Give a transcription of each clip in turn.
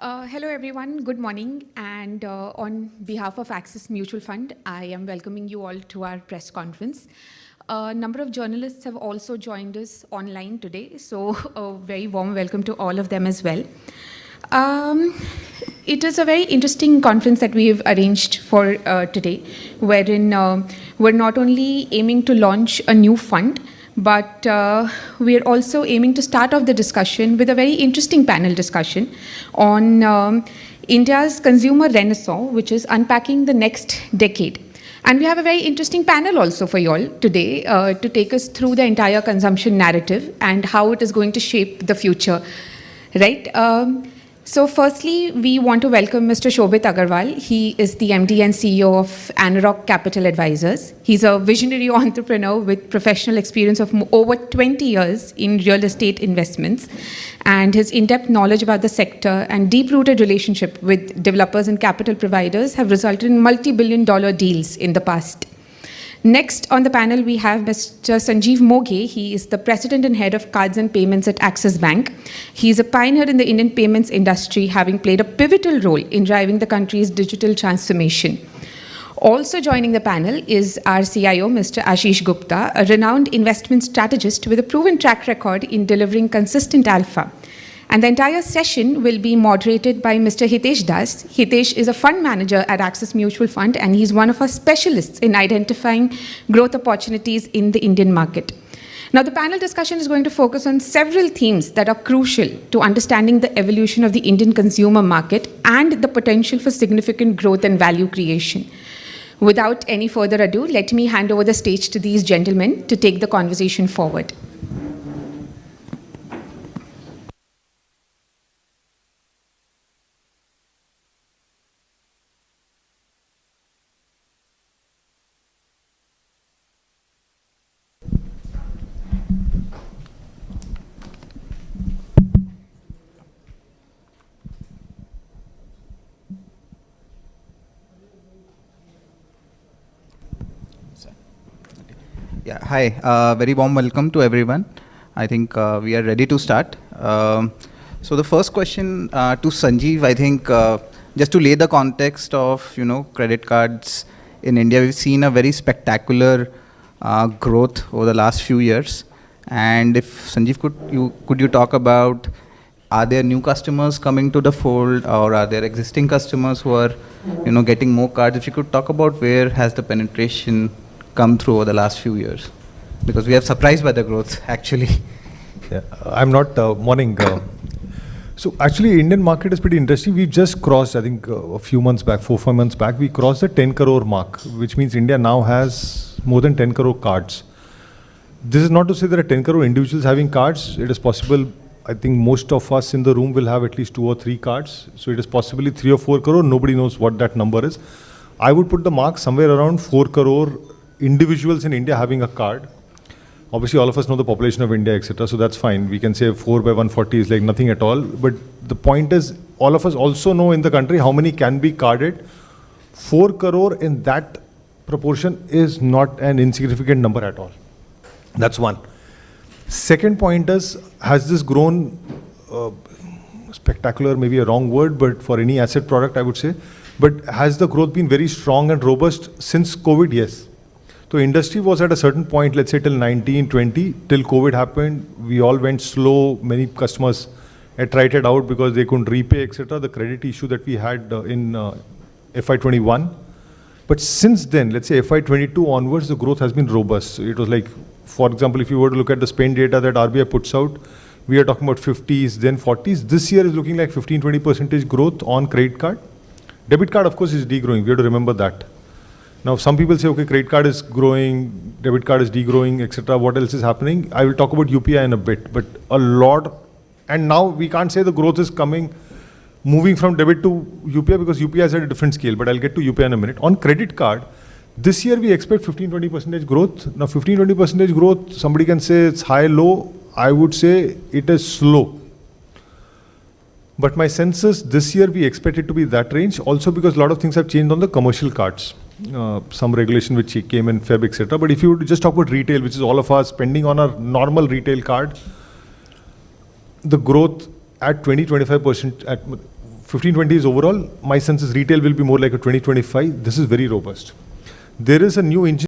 Hello everyone, good morning, and on behalf of Axis Mutual Fund, I am welcoming you all to our press conference. A number of journalists have also joined us online today, so a very warm welcome to all of them as well. It is a very interesting conference that we have arranged for today, wherein we're not only aiming to launch a new fund, but we're also aiming to start off the discussion with a very interesting panel discussion on India's consumer renaissance, which is Unpacking the Next Decade. And we have a very interesting panel also for you all today to take us through the entire consumption narrative and how it is going to shape the future, right? So firstly, we want to welcome Mr. Shobhit Agarwal. He is the MD and CEO of Anarock Capital Advisors. He's a visionary entrepreneur with professional experience of over 20 years in real estate investments. And his in-depth knowledge about the sector and deep-rooted relationship with developers and capital providers have resulted in multi-billion-dollar deals in the past. Next on the panel, we have Mr. Sanjeev Moghe. He is the president and head of cards and payments at Axis Bank. He is a pioneer in the Indian payments industry, having played a pivotal role in driving the country's digital transformation. Also joining the panel is our CIO, Mr. Ashish Gupta, a renowned investment strategist with a proven track record in delivering consistent alpha. And the entire session will be moderated by Mr. Hitesh Das. Hitesh is a fund manager at Axis Mutual Fund, and he's one of our specialists in identifying growth opportunities in the Indian market. Now, the panel discussion is going to focus on several themes that are crucial to understanding the evolution of the Indian consumer market and the potential for significant growth and value creation. Without any further ado, let me hand over the stage to these gentlemen to take the conversation forward. Yeah, hi, very warm welcome to everyone. I think we are ready to start. So the first question to Sanjeev, I think just to lay the context of, credit cards in India, we've seen a very spectacular growth over the last few years. And if Sanjeev, could you talk about, are there new customers coming to the fold, or are there existing customers who are, getting more cards? If you could talk about where has the penetration come through over the last few years, because we are surprised by the growth actually. Yeah, I'm not morning. So actually, Indian market is pretty interesting. We've just crossed, I think, a few months back, 4-5 months back, we crossed the 10 crore mark, which means India now has more than 10 crore cards. This is not to say there are 10 crore individuals having cards. It is possible. I think most of us in the room will have at least 2 or 3 cards. So it is possibly 3 or 4 crore. Nobody knows what that number is. I would put the mark somewhere around 4 crore individuals in India having a card. Obviously, all of us know the population of India, etc. So that's fine. We can say 4 by 140 is like nothing at all. But the point is, all of us also know in the country how many can be carded. 4 crore in that proportion is not an insignificant number at all. That's one. Second point is, has this grown spectacular, maybe a wrong word, but for any asset product, I would say. But has the growth been very strong and robust since COVID? Yes. So industry was at a certain point, let's say till 19, 20, till COVID happened, we all went slow. Many customers attrited out because they couldn't repay, etc. The credit issue that we had in FY21. But since then, let's say FY22 onwards, the growth has been robust. So it was like, for example, if you were to look at the spend data that RBI puts out, we are talking about 50s, then 40s. This year is looking like 15-20% growth on credit card. Debit card, of course, is degrowing. We have to remember that. Now, some people say, okay, credit card is growing, debit card is degrowing, etc. What else is happening? I will talk about UPI in a bit, but a lot. And now we can't say the growth is coming, moving from debit to UPI, because UPI is at a different scale, but I'll get to UPI in a minute. On credit card, this year we expect 15-20% growth. Now, 15-20% growth, somebody can say it's high, low. I would say it is slow. But my sense is this year we expect it to be that range, also because a lot of things have changed on the commercial cards. Some regulation which came in Feb, etc. But if you would just talk about retail, which is all of us spending on our normal retail card, the growth at 20-25% 15-20 is overall. My sense is retail will be more like a 20-25. This is very robust. There is a new engine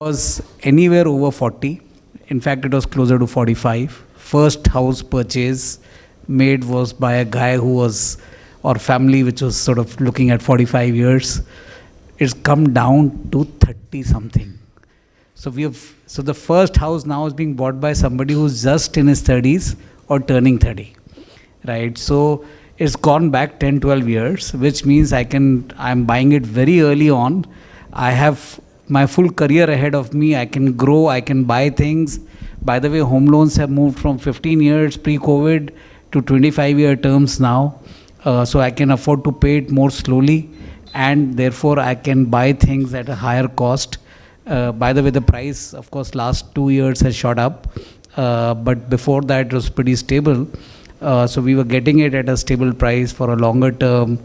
was anywhere over 40. In fact, it was closer to 45. First house purchase made was by a guy who was, or family which was sort of looking at 45 years. It's come down to 30 something. So the first house now is being bought by somebody who's just in his 30s or turning 30, right? So it's gone back 10, 12 years, which means I'm buying it very early on. I have my full career ahead of me. I can grow, I can buy things. By the way, home loans have moved from 15 years pre-COVID to 25-year terms now. So I can afford to pay it more slowly, and therefore I can buy things at a higher cost. By the way, the price, of course, last 2 years has shot up, but before that it was pretty stable. So we were getting it at a stable price for a longer term.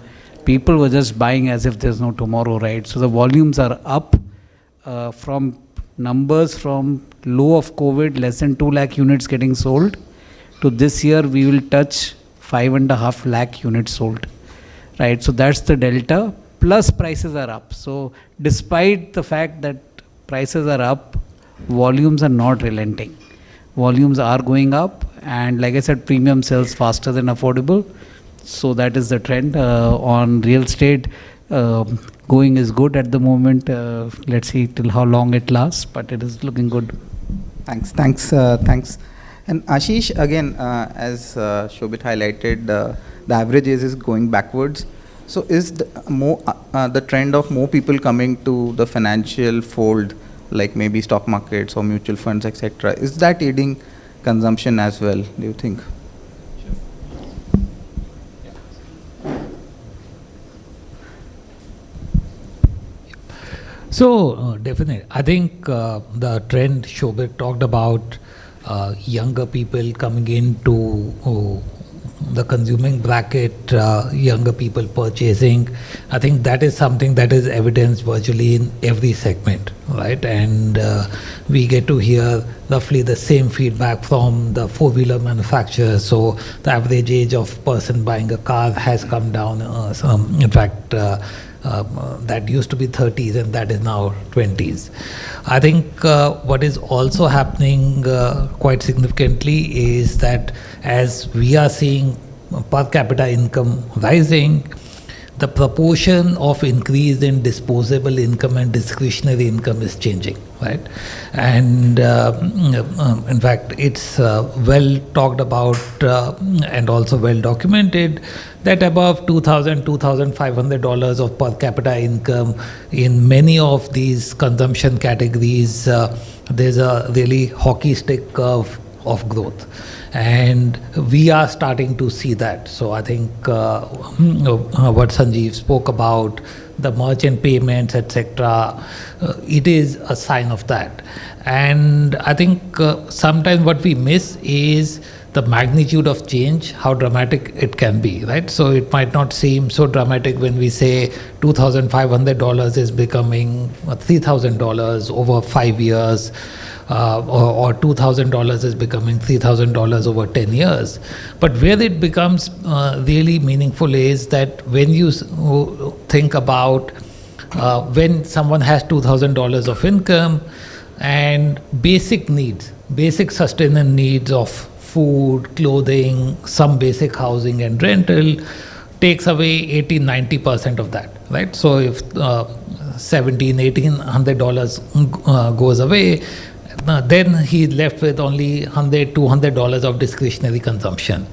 people were just buying as if there's no tomorrow, right? So the volumes are up from numbers from low of COVID, less than 2 lakh units getting sold, to this year we will touch 5.5 lakh units sold, right? So that's the delta, plus prices are up. So despite the fact that prices are up, volumes are not relenting. Volumes are going up, and like I said, premium sells faster than affordable. So that is the trend. On real estate, going is good at the moment. Let's see till how long it lasts, but it is looking good. Thanks. And Ashish, again, as Shobhit highlighted, the average age is going backwards. So is the trend of more people coming to the financial fold, like maybe stock markets or mutual funds, etc., is that aiding consumption as well, do you think? So definitely, I think the trend Shobhit talked about, younger people coming into the consuming bracket, younger people purchasing, I think that is something that is evidenced virtually in every segment, right? And we get to hear roughly the same feedback from the four-wheeler manufacturers. So the average age of person buying a car has come down. In fact, that used to be 30s and that is now 20s. I think what is also happening quite significantly is that as we are seeing per capita income rising, the proportion of increase in disposable income and discretionary income is changing, right? And in fact, it's well talked about and also well documented that above $2,000, $2,500 of per capita income in many of these consumption categories, there's a really hockey stick curve of growth. And we are starting to see that. So I think what Sanjeev spoke about, the merchant payments, etc., it is a sign of that. And I think sometimes what we miss is the magnitude of change, how dramatic it can be, right? So it might not seem so dramatic when we say $2,500 is becoming $3,000 over 5 years, or $2,000 is becoming $3,000 over 10 years. But where it becomes really meaningful is that when you think about when someone has $2,000 of income and basic needs, basic sustenance needs of food, clothing, some basic housing and rental takes away 80-90% of that, right? So if $1,700-$1,800 goes away, then he's left with only $100-$200 of discretionary consumption.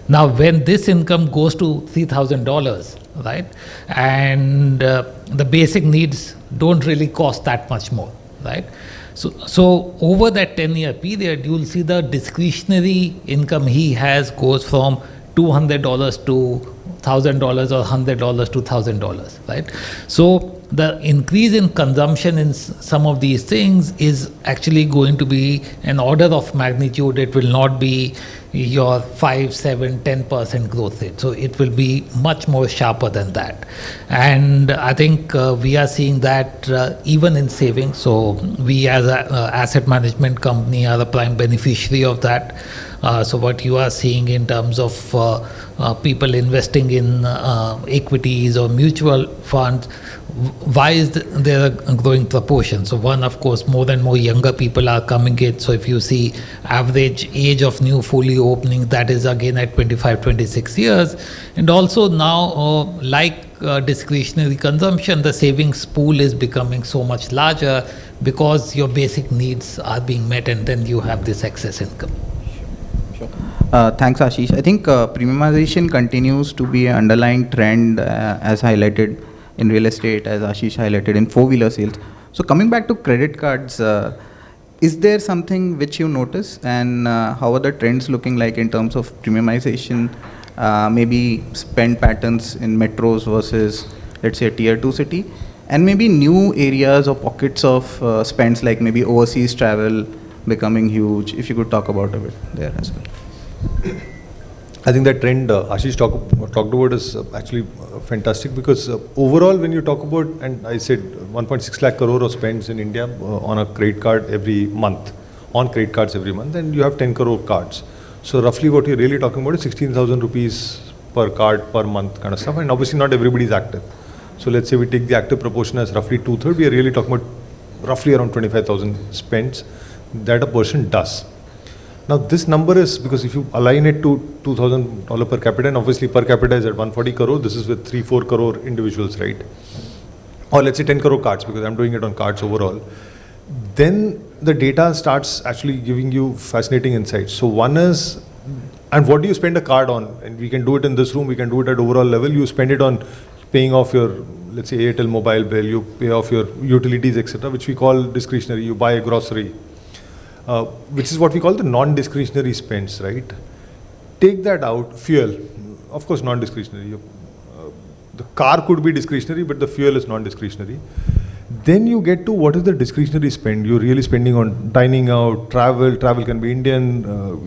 Now, when this income goes to $3,000, right, and the basic needs don't really cost that much more, right? So over that 10-year period, you'll see the discretionary income he has goes from $200 to $1,000 or $100 to $1,000, right? So the increase in consumption in some of these things is actually going to be an order of magnitude. It will not be your 5, 7, 10% growth rate. So it will be much more sharper than that. And I think we are seeing that even in savings. So we as an asset management company are the prime beneficiary of that. So what you are seeing in terms of people investing in equities or mutual funds, why is there a growing proportion? So one, of course, more and more younger people are coming in. So if you see average age of new fully opening, that is again at 25, 26 years. And also now, like discretionary consumption, the savings pool is becoming so much larger because your basic needs are being met and then you have this excess income. Thanks, Ashish. I think premiumization continues to be an underlying trend as highlighted in real estate, as Ashish highlighted in four-wheeler sales. So coming back to credit cards, is there something which you notice, and how are the trends looking like in terms of premiumization, maybe spend patterns in metros versus, let's say, a tier 2 city, and maybe new areas or pockets of spends like maybe overseas travel becoming huge, if you could talk about a bit there as well. I think that trend Ashish talked about is actually fantastic, because overall when you talk about, and I said 1.6 lakh crore of spends in India on a credit card every month, on credit cards every month, and you have 10 crore cards. So roughly what you're really talking about is 16,000 rupees per card per month kind of stuff, and obviously not everybody is active. So let's say we take the active proportion as roughly 2/3, we are really talking about roughly around 25,000 spends that a person does. Now this number is, because if you align it to $2,000 per capita, and obviously per capita is at 140 crore, this is with 3-4 crore individuals, right? Or let's say 10 crore cards, because I'm doing it on cards overall. Then the data starts actually giving you fascinating insights. So one is, and what do you spend a card on? And we can do it in this room, we can do it at overall level. You spend it on paying off your, let's say, Airtel mobile bill, you pay off your utilities, etc., which we call discretionary. You buy a grocery, which is what we call the non-discretionary spends, right? Take that out. Fuel, of course, non-discretionary. The car could be discretionary, but the fuel is non-discretionary. Then you get to what is the discretionary spend. You're really spending on dining out, travel. Travel can be Indian,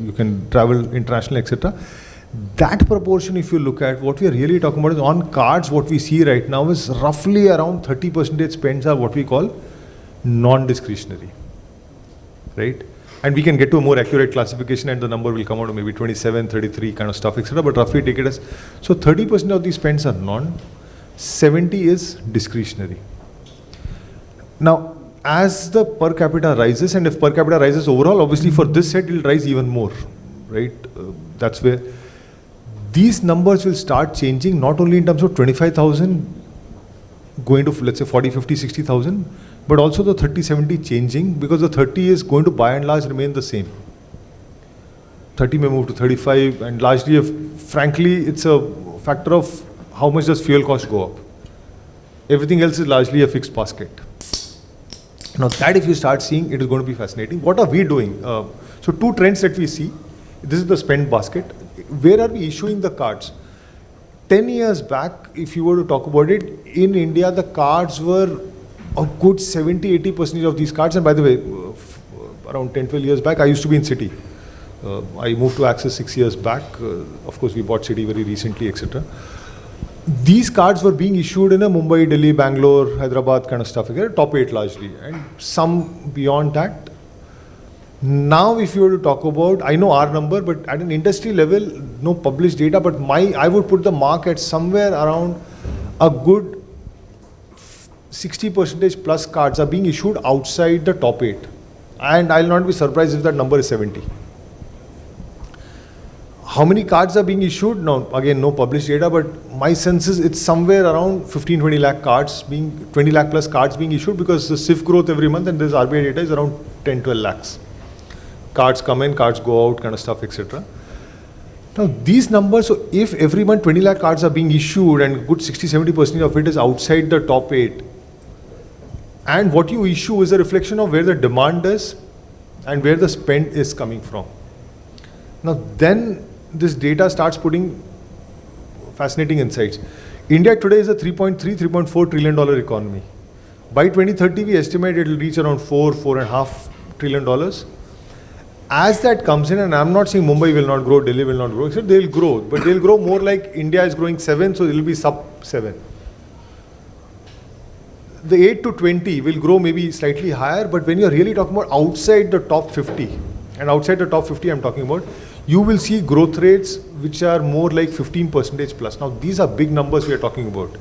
you can travel international, etc. That proportion, if you look at, what we are really talking about is on cards, what we see right now is roughly around 30% spends are what we call non-discretionary, right? And we can get to a more accurate classification, and the number will come out to maybe 27, 33 kind of stuff, etc. But roughly take it as, so 30% of these spends are non, 70 is discretionary. Now, as the per capita rises, and if per capita rises overall, obviously for this set, it will rise even more, right? That's where these numbers will start changing, not only in terms of 25,000 going to, let's say, 40, 50, 60,000, but also the 30, 70 changing, because the 30 is going to by and large remain the same. 30 may move to 35, and largely, frankly, it's a factor of how much does fuel cost go up. Everything else is largely a fixed basket. Now that if you start seeing, it is going to be fascinating. What are we doing? So two trends that we see. This is the spend basket. Where are we issuing the cards? 10 years back, if you were to talk about it, in India, the cards were a good 70-80% of these cards. And by the way, around 10-12 years back, I used to be in City. I moved to Axis 6 years back. Of course, we bought City very recently, etc. These cards were being issued in a Mumbai, Delhi, Bangalore, Hyderabad kind of stuff, top 8 largely, and some beyond that. Now, if you were to talk about, I know our number, but at an industry level, no published data, but I would put the mark at somewhere around a good 60% plus cards are being issued outside the top 8. And I'll not be surprised if that number is 70. How many cards are being issued? No, again, no published data, but my sense is it's somewhere around 15-20 lakh cards 20 lakh plus cards being issued, because the CIF growth every month and this RBI data is around 10-12 lakhs. Cards come in, cards go out kind of stuff, etc. Now these numbers, so if every month 20 lakh cards are being issued and good 60-70% of it is outside the top 8, and what you issue is a reflection of where the demand is and where the spend is coming from. Now then this data starts putting fascinating insights. India today is a $3.4 trillion economy. By 2030, we estimate it will reach around $4.5 trillion. As that comes in, and I'm not saying Mumbai will not grow, Delhi will not grow, except they'll grow, but they'll grow more like India is growing 7, so it will be sub 7. The 8 to 20 will grow maybe slightly higher, but when you're really talking about outside the top 50, and outside the top 50 I'm talking about, you will see growth rates which are more like 15% plus. Now these are big numbers we are talking about.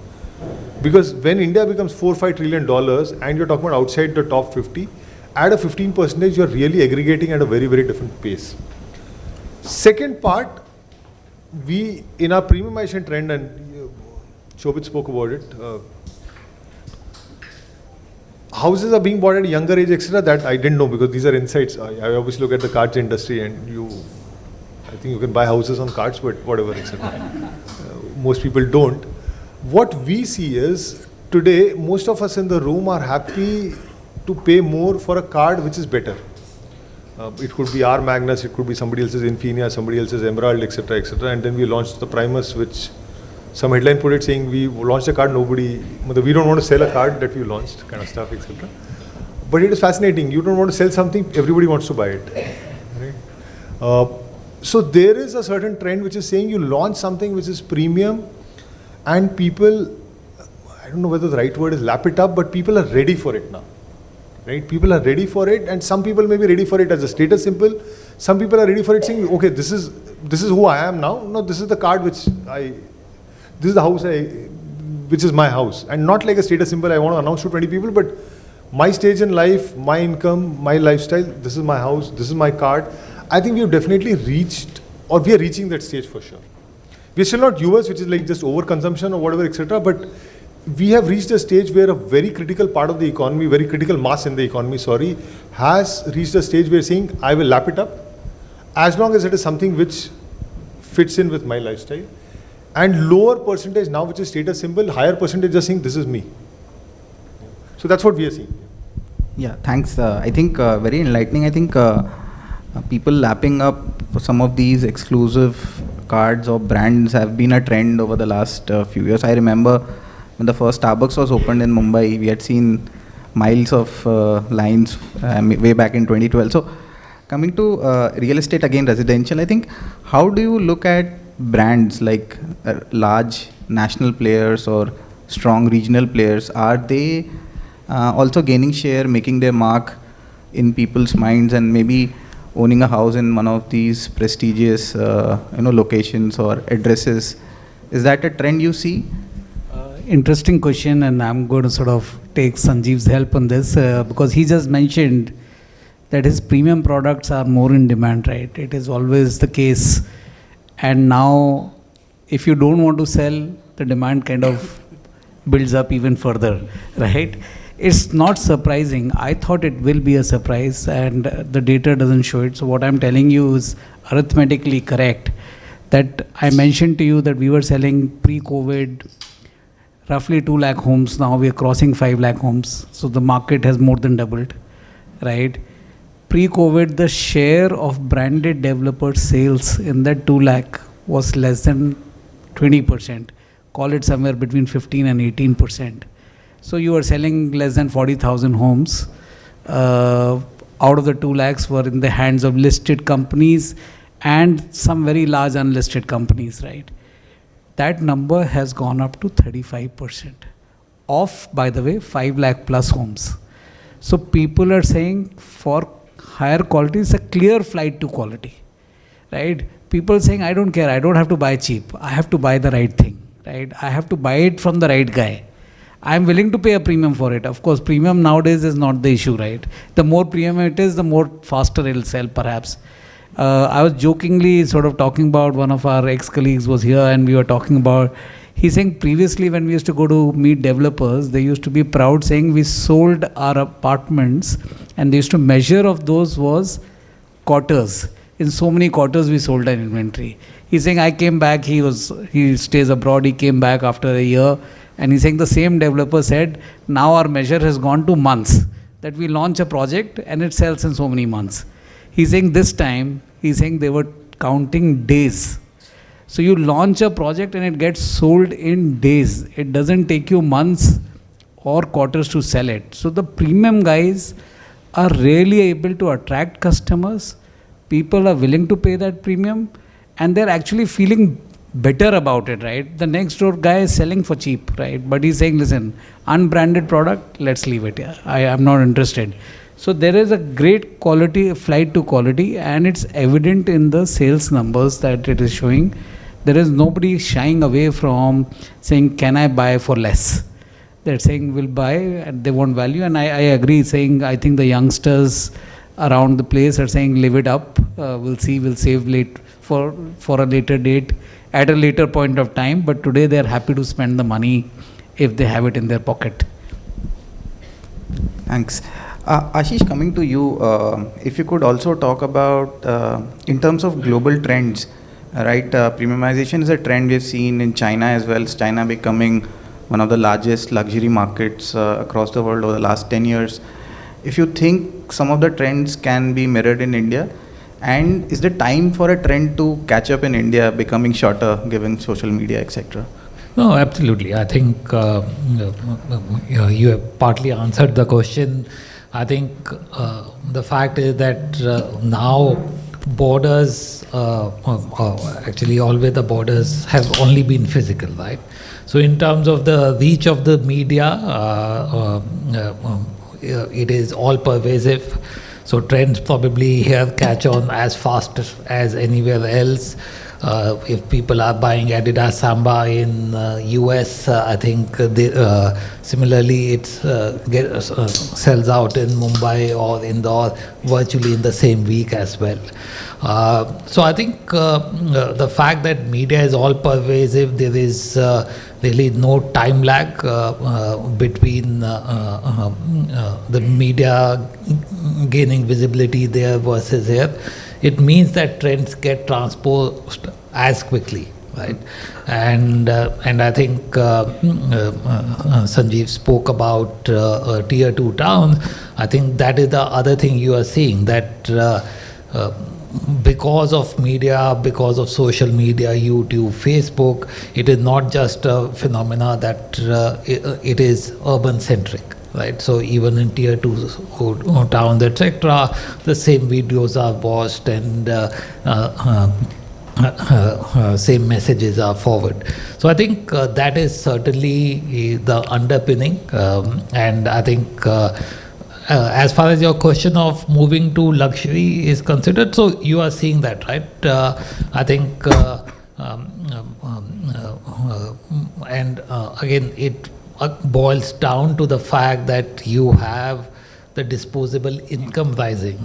Because when India becomes $4-5 trillion and you're talking about outside the top 50, at a 15% you're really aggregating at a very, very different pace. Second part, we in our premiumization trend, and Shobhit spoke about it, houses are being bought at a younger age, etc. That I didn't know, because these are insights. I obviously look at the cards industry, and I think you can buy houses on cards, but whatever, etc. Most people don't. What we see is, today, most of us in the room are happy to pay more for a card which is better. It could be our Magnus, it could be somebody else's Infinia, somebody else's Emerald, etc., etc. And then we launched the Primus, which some headline put it saying we launched a card, we don't want to sell a card that we launched, kind of stuff, etc. But it is fascinating. You don't want to sell something, everybody wants to buy it. Right? So there is a certain trend which is saying you launch something which is premium and people, I don't know whether the right word is lap it up, but people are ready for it now. Right? People are ready for it, and some people may be ready for it as a status symbol. Some people are ready for it saying, okay, this is who I am now. No, this is the card this is the house which is my house. And not like a status symbol I want to announce to 20 people, but my stage in life, my income, my lifestyle, this is my house, this is my card. I think we have definitely reached, or we are reaching that stage for sure. We're still not US, which is like just overconsumption or whatever, etc. But we have reached a stage where a very critical part of the economy, very critical mass in the economy, has reached a stage where saying, I will lap it up, as long as it is something which fits in with my lifestyle. And lower percentage now, which is status symbol, higher percentage just saying, this is me. So that's what we are seeing. Yeah, thanks. I think very enlightening. I think people lapping up for some of these exclusive cards or brands have been a trend over the last few years. I remember when the first Starbucks was opened in Mumbai, we had seen miles of lines way back in 2012. So coming to real estate again, residential, I think, how do you look at brands like large national players or strong regional players? Are they also gaining share, making their mark in people's minds, and maybe owning a house in one of these prestigious locations or addresses? Is that a trend you see? Interesting question, and I'm going to sort of take Sanjeev's help on this because he just mentioned that his premium products are more in demand, right? It is always the case. And now, if you don't want to sell, the demand kind of builds up even further, right? It's not surprising. I thought it will be a surprise, and the data doesn't show it. So what I'm telling you is arithmetically correct. That I mentioned to you that we were selling pre-COVID roughly 2 lakh homes. Now we are crossing 5 lakh homes. So the market has more than doubled, right? Pre-COVID, the share of branded developer sales in that 2 lakh was less than 20%. Call it somewhere between 15 and 18%. So you were selling less than 40,000 homes. Out of the 2 lakhs were in the hands of listed companies and some very large unlisted companies, right? That number has gone up to 35% of, by the way, 5 lakh plus homes. So people are saying for higher quality, it's a clear flight to quality, right? People saying, I don't care, I don't have to buy cheap. I have to buy the right thing, right? I have to buy it from the right guy. I'm willing to pay a premium for it. Of course, premium nowadays is not the issue, right? The more premium it is, the more faster it'll sell, perhaps. I was jokingly sort of talking about, one of our ex-colleagues was here and we were talking about, he's saying previously when we used to go to meet developers, they used to be proud saying we sold our apartments and they used to measure of those was quarters. In so many quarters we sold an inventory. He's saying I came back, he stays abroad, he came back after a year and he's saying the same developer said, now our measure has gone to months, that we launch a project and it sells in so many months. He's saying this time, he's saying they were counting days. So you launch a project and it gets sold in days. It doesn't take you months or quarters to sell it. So the premium guys are really able to attract customers. People are willing to pay that premium and they're actually feeling better about it, right? The next door guy is selling for cheap, right? But he's saying, listen, unbranded product, let's leave it here. I am not interested. So there is a great quality, flight to quality, and it's evident in the sales numbers that it is showing. There is nobody shying away from saying, can I buy for less? They're saying, we'll buy, and they want value. And I agree, saying, I think the youngsters around the place are saying, live it up. We'll see, we'll save late for a later date, at a later point of time. But today they're happy to spend the money if they have it in their pocket. Thanks. Ashish, coming to you, if you could also talk about, in terms of global trends, right, premiumization is a trend we've seen in China as well. China becoming one of the largest luxury markets across the world over the last 10 years. If you think some of the trends can be mirrored in India, and is the time for a trend to catch up in India becoming shorter given social media, etc.? No, absolutely. I think you have partly answered the question. I think the fact is that now borders, actually always the borders have only been physical, right? So in terms of the reach of the media, it is all pervasive. So trends probably here catch on as fast as anywhere else. If people are buying Adidas Samba in US, I think similarly it sells out in Mumbai or Indore virtually in the same week as well. So I think the fact that media is all pervasive, there is really no time lag between the media gaining visibility there versus here. It means that trends get transposed as quickly, right? And I think Sanjeev spoke about tier 2 towns. I think that is the other thing you are seeing, that because of media, because of social media, YouTube, Facebook, it is not just a phenomena that it is urban centric. Right, so even in tier 2 towns, etc., the same videos are watched and same messages are forwarded. So I think that is certainly the underpinning, and I think as far as your question of moving to luxury is considered, so you are seeing that, right? I think, and again, it boils down to the fact that you have the disposable income rising,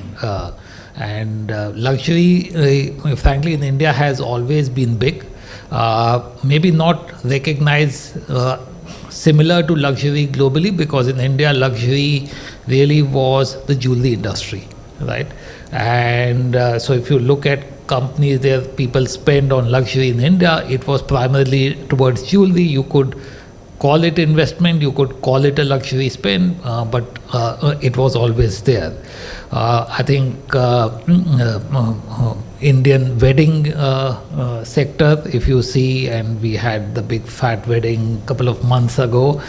and luxury, frankly, in India has always been big, maybe not recognized similar to luxury globally, because in India luxury really was the jewelry industry, right? And so if you look at companies there, people spend on luxury in India, it was primarily towards jewelry. You could call it investment, you could call it a luxury spend, but it was always there. I think Indian wedding sector, if you see, and we had the big fat wedding a couple of months ago.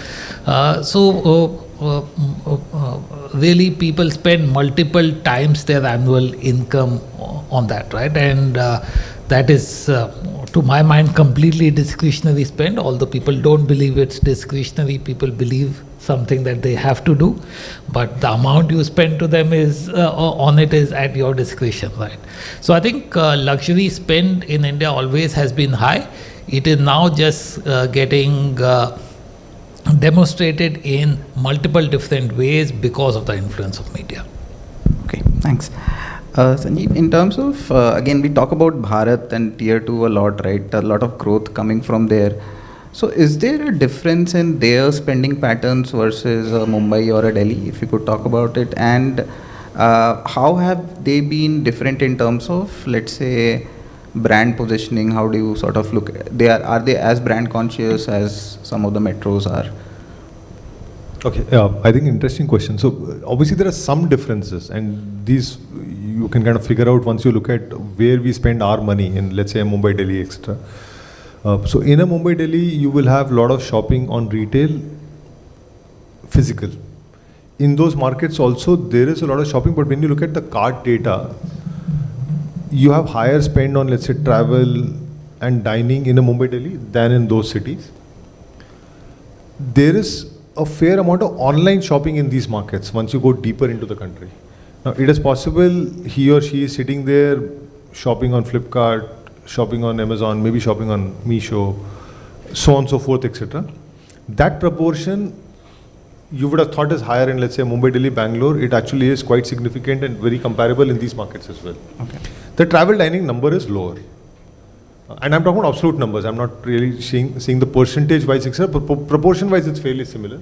Really people spend multiple times their annual income on that, right? And that is, to my mind, completely discretionary spend. Although people don't believe it's discretionary, people believe something that they have to do, but the amount you spend to them is on it is at your discretion, right? So I think luxury spend in India always has been high. It is now just getting demonstrated in multiple different ways because of the influence of media. Okay, thanks. Sanjeev, in terms of, again, we talk about Bharat and tier 2 a lot, right? A lot of growth coming from there. So is there a difference in their spending patterns versus Mumbai or a Delhi, if you could talk about it? And how have they been different in terms of, let's say, brand positioning? How do you sort of look at, are they as brand conscious as some of the metros are? Okay, I think interesting question. So obviously there are some differences, and these you can kind of figure out once you look at where we spend our money in, let's say, Mumbai, Delhi, etc. So in a Mumbai, Delhi, you will have a lot of shopping on retail, physical. In those markets also, there is a lot of shopping, but when you look at the card data, you have higher spend on, let's say, travel and dining in a Mumbai, Delhi than in those cities. There is a fair amount of online shopping in these markets once you go deeper into the country. Now, it is possible he or she is sitting there shopping on Flipkart, shopping on Amazon, maybe shopping on Meesho, so on and so forth, etc. That proportion you would have thought is higher in, let's say, Mumbai, Delhi, Bangalore. It actually is quite significant and very comparable in these markets as well. Okay. The travel dining number is lower. And I'm talking about absolute numbers. I'm not really seeing the percentage wise, etc. Proportion wise, it's fairly similar.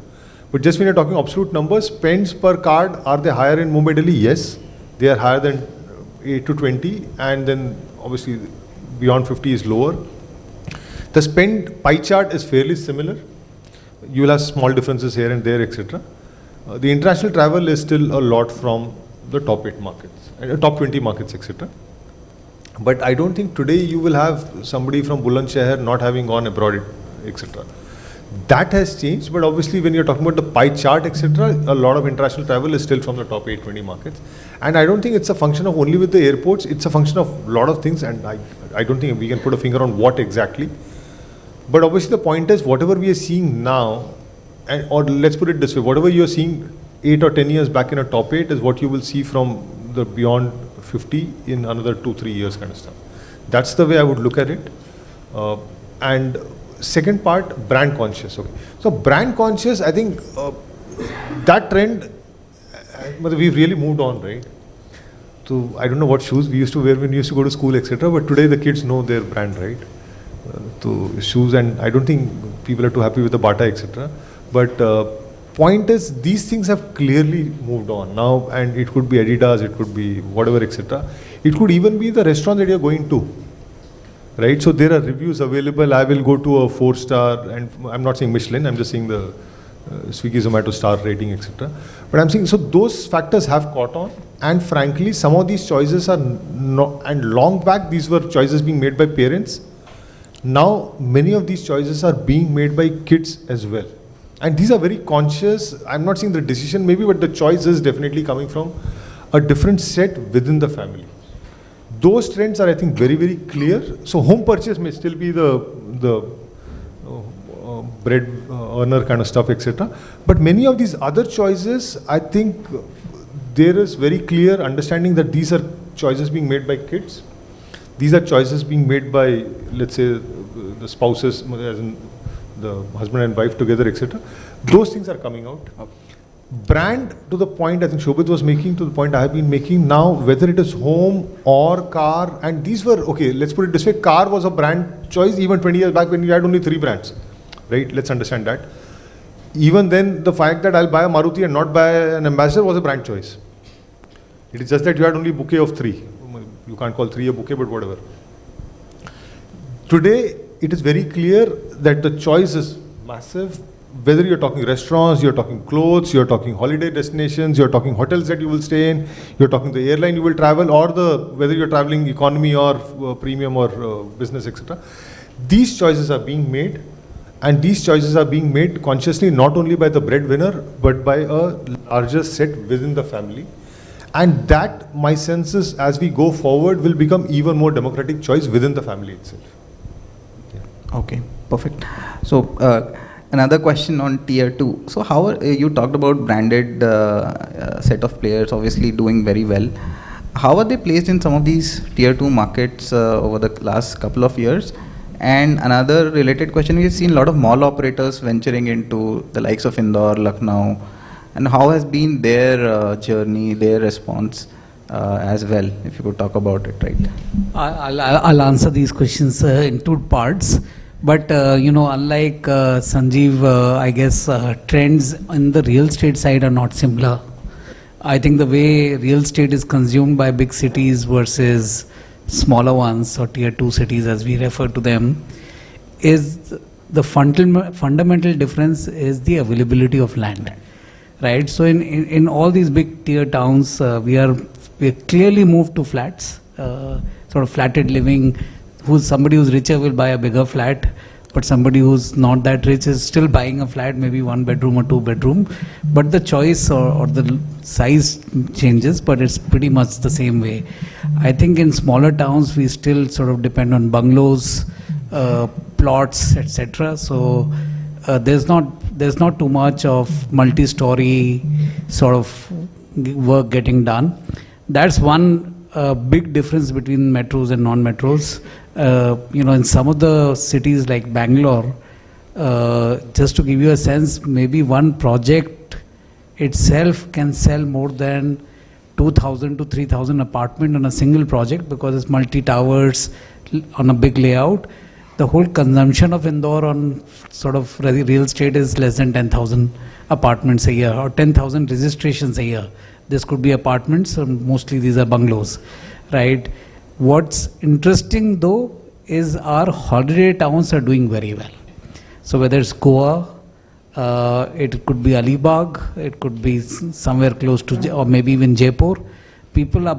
But just when you're talking absolute numbers, spends per card, are they higher in Mumbai, Delhi? Yes. They are higher than 8 to 20. And then obviously beyond 50 is lower. The spend pie chart is fairly similar. You will have small differences here and there, etc. The international travel is still a lot from the top 8 markets, top 20 markets, etc. But I don't think today you will have somebody from Bulandshahr not having gone abroad, etc. That has changed, but obviously when you're talking about the pie chart, etc., a lot of international travel is still from the top 820 markets. And I don't think it's a function of only with the airports, it's a function of a lot of things, and I don't think we can put a finger on what exactly. But obviously the point is, whatever we are seeing now, or let's put it this way, whatever you're seeing 8 or 10 years back in a top 8 is what you will see from the beyond 50 in another 2-3 years kind of stuff. That's the way I would look at it. And second part, brand conscious. Okay. So brand conscious, I think that trend, we've really moved on, right? So I don't know what shoes we used to wear when we used to go to school, etc. But today the kids know their brand, right? To shoes, and I don't think people are too happy with the Bata, etc. But point is, these things have clearly moved on now, and it could be Adidas, it could be whatever, etc. It could even be the restaurant that you're going to. Right, so there are reviews available. I will go to a 4-star, and I'm not saying Michelin, I'm just saying the Swiggy, Zomato star rating, etc. But I'm saying, so those factors have caught on, and frankly, some of these choices are not, and long back, these were choices being made by parents. Now, many of these choices are being made by kids as well. And these are very conscious. I'm not saying the decision maybe, but the choice is definitely coming from a different set within the family. Those trends are, I think, very, very clear. So home purchase may still be the bread earner kind of stuff, etc. But many of these other choices, I think there is very clear understanding that these are choices being made by kids. These are choices being made by, let's say, the spouses, as in the husband and wife together, etc. Those things are coming out. Okay. Brand, to the point I think Shobhit was making, to the point I have been making now, whether it is home or car, and these were, okay, let's put it this way, car was a brand choice even 20 years back when we had only 3 brands, right? Let's understand that. Even then, the fact that I'll buy a Maruti and not buy an Ambassador was a brand choice. It is just that you had only a bouquet of 3. You can't call 3 a bouquet, but whatever. Today, it is very clear that the choice is massive. Whether you're talking restaurants, you're talking clothes, you're talking holiday destinations, you're talking hotels that you will stay in, you're talking the airline you will travel, or whether you're traveling economy or premium or business, etc. These choices are being made, and these choices are being made consciously not only by the breadwinner, but by a larger set within the family. And that, my sense is, as we go forward, will become even more democratic choice within the family itself. Yeah. Okay, perfect. So, another question on tier 2. So how you talked about branded set of players obviously doing very well. How are they placed in some of these tier 2 markets over the last couple of years? And another related question, we've seen a lot of mall operators venturing into the likes of Indore, Lucknow, and how has been their journey, their response as well, if you could talk about it, right? I'll answer these questions in 2 parts. But, unlike Sanjeev, I guess trends in the real estate side are not similar. I think the way real estate is consumed by big cities versus smaller ones, or tier 2 cities as we refer to them, is the fundamental difference is the availability of land, right? So in all these big tier towns, we are clearly moved to flats, sort of flatted living. Somebody who's richer will buy a bigger flat, but somebody who's not that rich is still buying a flat, maybe 1 bedroom or 2 bedroom, but the choice or the size changes, but it's pretty much the same way. I think in smaller towns we still sort of depend on bungalows, plots, etc. So there's not too much of multi-story sort of work getting done. That's one big difference between metros and non-metros. In some of the cities like Bangalore, just to give you a sense, maybe one project itself can sell more than 2,000 to 3,000 apartments on a single project because it's multi-towers on a big layout. The whole consumption of Indore on sort of real estate is less than 10,000 apartments a year or 10,000 registrations a year. This could be apartments, mostly these are bungalows, right? What's interesting though is our holiday towns are doing very well. So whether it's Goa, it could be Alibag, it could be somewhere close to, or maybe even Jaipur. People are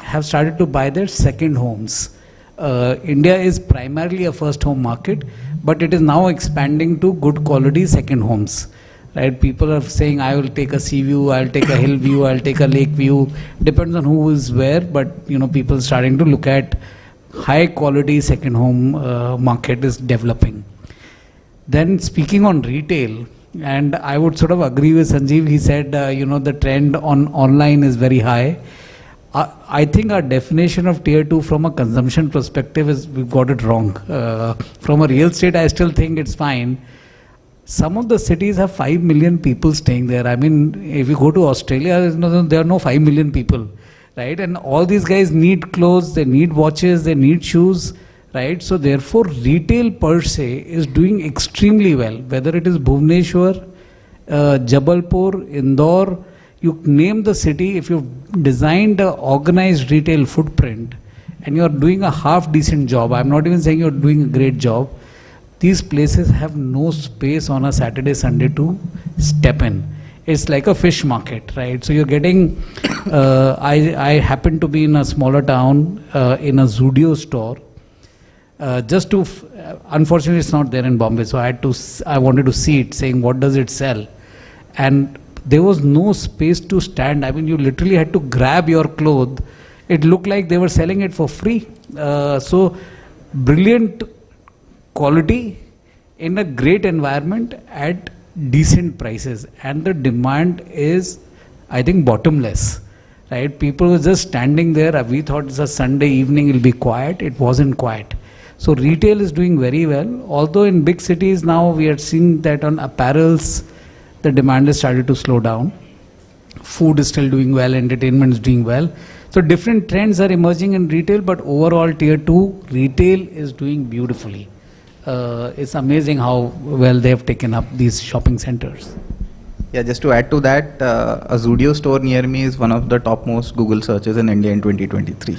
have started to buy their second homes. India is primarily a first home market, but it is now expanding to good quality second homes. Right? People are saying, I will take a sea view, I'll take a hill view, I'll take a lake view. Depends on who is where, but people starting to look at high quality second home market is developing. Then speaking on retail, and I would sort of agree with Sanjeev, he said, the trend on online is very high. I think our definition of tier 2 from a consumption perspective is we've got it wrong. From a real estate, I still think it's fine. Some of the cities have 5 million people staying there. I mean, if you go to Australia, there are no 5 million people, right? And all these guys need clothes, they need watches, they need shoes, right? So therefore, retail per se is doing extremely well. Whether it is Bhubaneswar, Jabalpur, Indore, you name the city, if you've designed an organized retail footprint and you're doing a half decent job, I'm not even saying you're doing a great job, these places have no space on a Saturday, Sunday to step in. It's like a fish market, right? So you're getting, I happen to be in a smaller town, in a Zudio store, unfortunately it's not there in Bombay, so I wanted to see it, saying what does it sell? And there was no space to stand. I mean, you literally had to grab your clothes. It looked like they were selling it for free. So brilliant quality in a great environment at decent prices, and the demand is, I think, bottomless, right? People were just standing there. We thought it's a Sunday evening, it'll be quiet. It wasn't quiet. So retail is doing very well. Although in big cities now we are seeing that on apparels the demand has started to slow down. Food is still doing well, entertainment is doing well. So different trends are emerging in retail, but overall tier 2 retail is doing beautifully. It's amazing how well they have taken up these shopping centers. Yeah, just to add to that, a Zudio store near me is one of the topmost Google searches in India in 2023.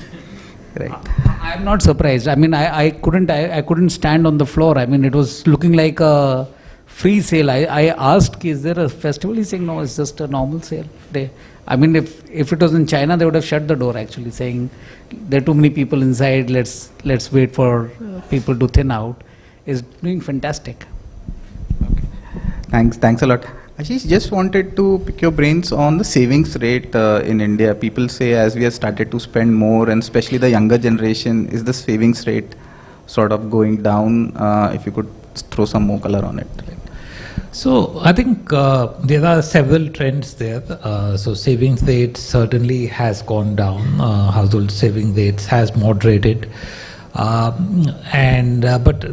Right. I'm not surprised. I mean, I couldn't stand on the floor. I mean, it was looking like a free sale. I asked, is there a festival? He's saying, no, it's just a normal sale day. I mean, if it was in China, they would have shut the door actually, saying there are too many people inside. Let's wait for people to thin out. Is doing fantastic. Okay. Thanks a lot. Ashish, just wanted to pick your brains on the savings rate in India. People say as we have started to spend more, and especially the younger generation, is the savings rate sort of going down? If you could throw some more color on it. So I think there are several trends there. So savings rate certainly has gone down. Household saving rates has moderated. But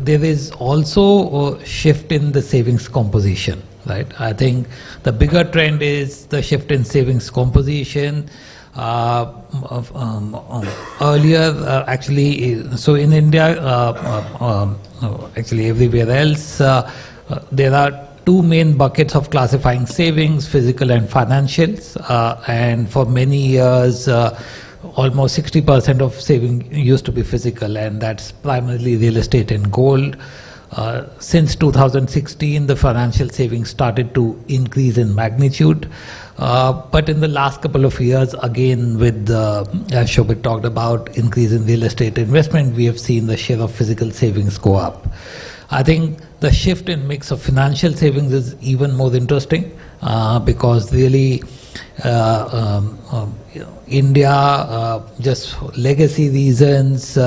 there is also a shift in the savings composition, right? I think the bigger trend is the shift in savings composition. Earlier, actually, so in India, actually everywhere else, there are two main buckets of classifying savings, physical and financials. And for many years, almost 60% of saving used to be physical, and that's primarily real estate and gold. Since 2016, the financial savings started to increase in magnitude. But in the last couple of years, again, with as Shobhit talked about, increase in real estate investment, we have seen the share of physical savings go up. I think the shift in mix of financial savings is even more interesting because really India, just legacy reasons,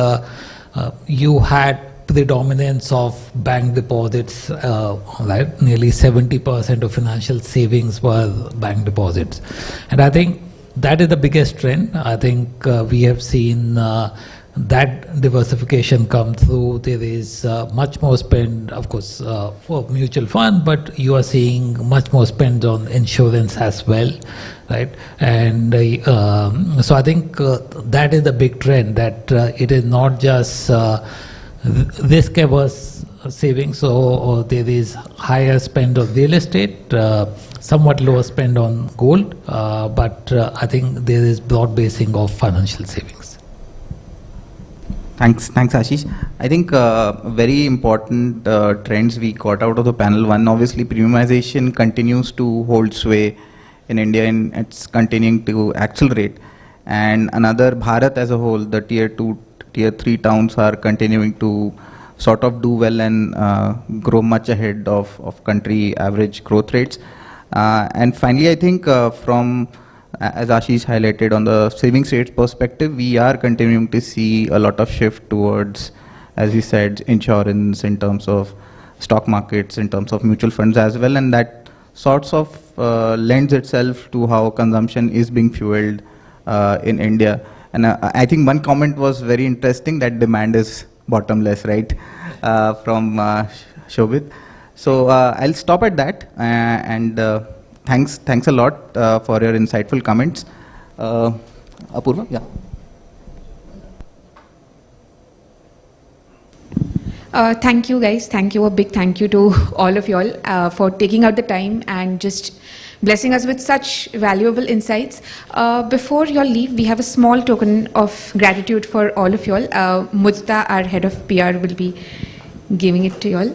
you had predominance of bank deposits, right? Nearly 70% of financial savings were bank deposits. And I think that is the biggest trend. I think we have seen that diversification come through. There is much more spend, of course, for mutual fund, but you are seeing much more spend on insurance as well, right? And so I think that is the big trend, that it is not just risk averse savings, so there is higher spend on real estate, somewhat lower spend on gold, but I think there is broad basing of financial savings. Thanks, Ashish. I think very important trends we got out of the panel. One, obviously, premiumization continues to hold sway in India, and it's continuing to accelerate. And another, Bharat as a whole, the tier tier 3 towns are continuing to sort of do well and grow much ahead of country average growth rates. And finally, I think from, as Ashish highlighted, on the savings rates perspective, we are continuing to see a lot of shift towards, as he said, insurance in terms of stock markets, in terms of mutual funds as well, and that sorts of lends itself to how consumption is being fueled in India. And I think one comment was very interesting, that demand is bottomless, right, from Shobhit. So I'll stop at that, and thanks a lot for your insightful comments. Apurva, yeah. Thank you, guys. Thank you. A big thank you to all of you all for taking out the time and just blessing us with such valuable insights. Before you all leave, we have a small token of gratitude for all of you all. Mujta, our head of PR, will be giving it to you all.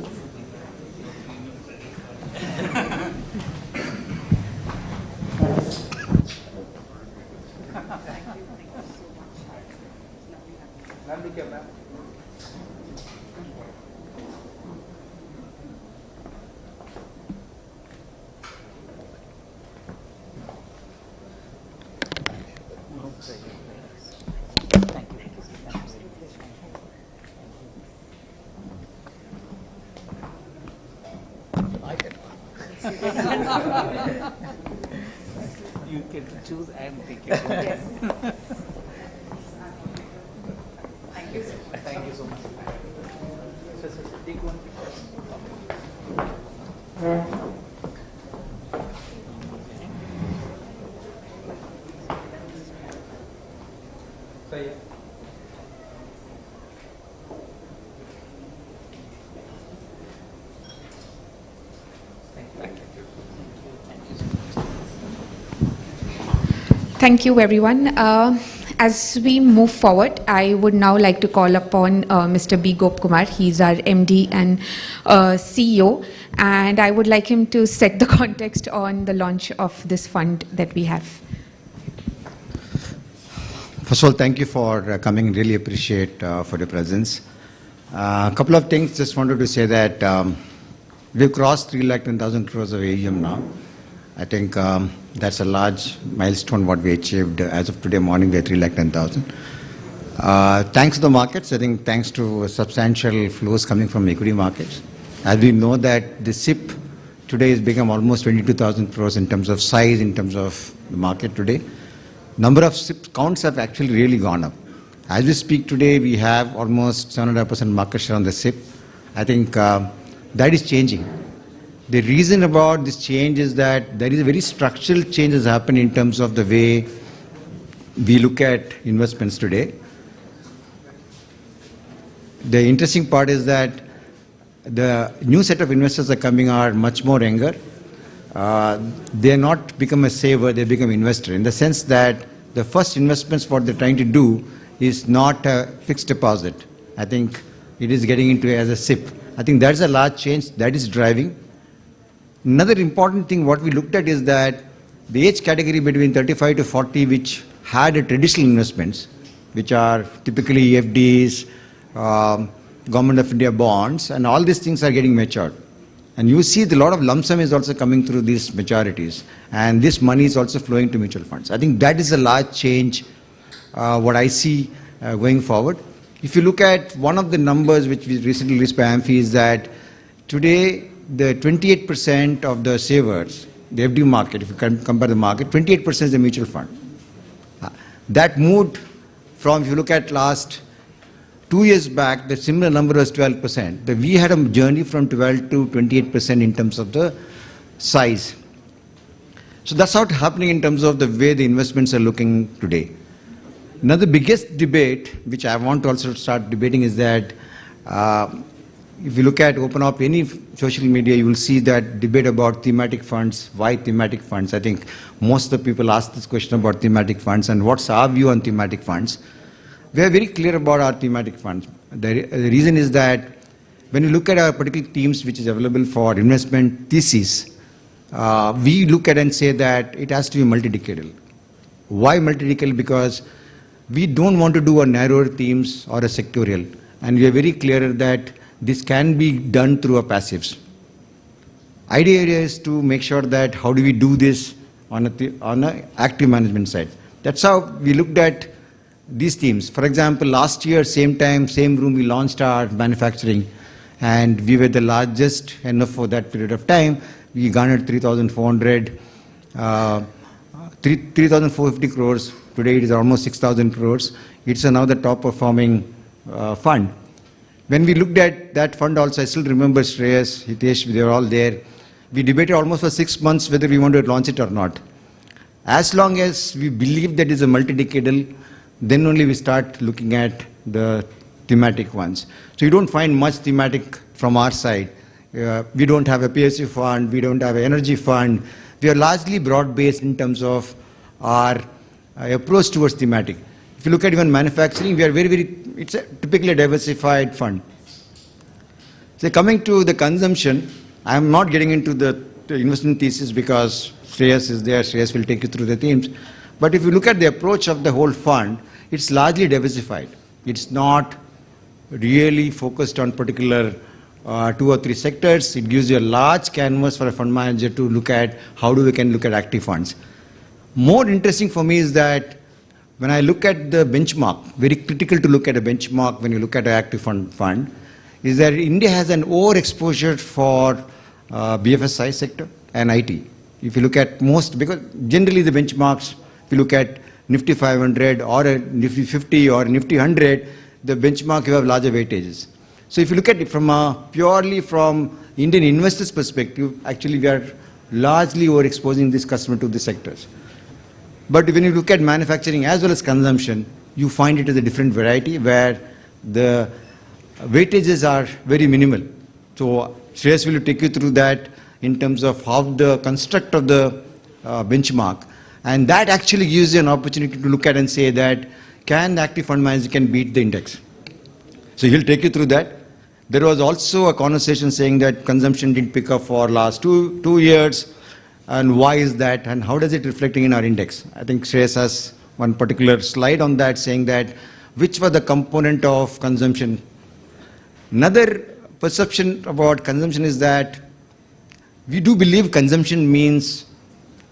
You can choose and take it. Yes. Thank you. Thank you so much. Take one. Thank you, everyone. As we move forward, I would now like to call upon Mr. B. Gopkumar. He's our MD and CEO, and I would like him to set the context on the launch of this fund that we have. First of all, thank you for coming. Really appreciate for your presence. A couple of things. Just wanted to say that we've crossed 3,10,000 crores of AUM now. I think that's a large milestone what we achieved. As of today morning, we're 3,10,000. Thanks to the markets, I think thanks to substantial flows coming from equity markets. As we know that the SIP today has become almost 22,000 crores in terms of size, in terms of the market today. Number of SIP counts have actually really gone up. As we speak today, we have almost 7.5% market share on the SIP. I think that is changing. The reason about this change is that there is a very structural change has happened in terms of the way we look at investments today. The interesting part is that the new set of investors are coming are much more younger. They are not become a saver, they become investor, in the sense that the first investments what they're trying to do is not a fixed deposit. I think it is getting into as a SIP. I think that's a large change that is driving. Another important thing what we looked at is that the age category between 35 to 40, which had a traditional investments, which are typically FDs, Government of India bonds, and all these things are getting matured. And you see a lot of lump sum is also coming through these maturities, and this money is also flowing to mutual funds. I think that is a large change, what I see going forward. If you look at one of the numbers which we recently released by AMFI is that today the 28% of the savers, the FD market, if you compare the market, 28% is the mutual fund. That moved from, if you look at last 2 years back, the similar number was 12%. But we had a journey from 12 to 28% in terms of the size. So that's not happening in terms of the way the investments are looking today. Now the biggest debate, which I want to also start debating, is that if you look at, open up any social media, you will see that debate about thematic funds. Why thematic funds? I think most of the people ask this question about thematic funds and what's our view on thematic funds. We are very clear about our thematic funds. The reason is that when you look at our particular themes which is available for investment thesis, we look at and say that it has to be multi-decadal. Why multi-decadal? Because we don't want to do a narrower themes or a sectorial. And we are very clear that this can be done through a passives. Idea area is to make sure that how do we do this on a active management side. That's how we looked at these themes. For example, last year, same time, same room, we launched our manufacturing, and we were the largest NFO that period of time. We garnered 3,450 crores. Today it is almost 6,000 crores. It's now the top performing fund. When we looked at that fund also, I still remember Shreyas, Hitesh, they were all there. We debated almost for 6 months whether we want to launch it or not. As long as we believe that it's a multi-decadal, then only we start looking at the thematic ones. So you don't find much thematic from our side. We don't have a PSU fund, we don't have an energy fund. We are largely broad-based in terms of our approach towards thematic. If you look at even manufacturing, we are it's typically a diversified fund. So coming to the consumption, I am not getting into the investment thesis because Shreyas is there, Shreyas will take you through the themes. But if you look at the approach of the whole fund, it's largely diversified. It's not really focused on particular 2 or 3 sectors. It gives you a large canvas for a fund manager to look at how we can look at active funds. More interesting for me is that when I look at the benchmark, very critical to look at a benchmark when you look at an active fund, is that India has an overexposure for BFSI sector and IT. If you look at most, because generally the benchmarks, if you look at NIFTY 500 or a NIFTY 50 or NIFTY 100, the benchmark you have larger weightages. So if you look at it from purely from Indian investors' perspective, actually we are largely overexposing this customer to the sectors. But when you look at manufacturing as well as consumption, you find it as a different variety where the weightages are very minimal. So Shreyas will take you through that in terms of how the construct of the benchmark. And that actually gives you an opportunity to look at and say that can the active fund manager can beat the index. So he'll take you through that. There was also a conversation saying that consumption didn't pick up for last two years. And why is that? And how does it reflecting in our index? I think Shreyas has one particular slide on that saying that which was the component of consumption. Another perception about consumption is that we do believe consumption means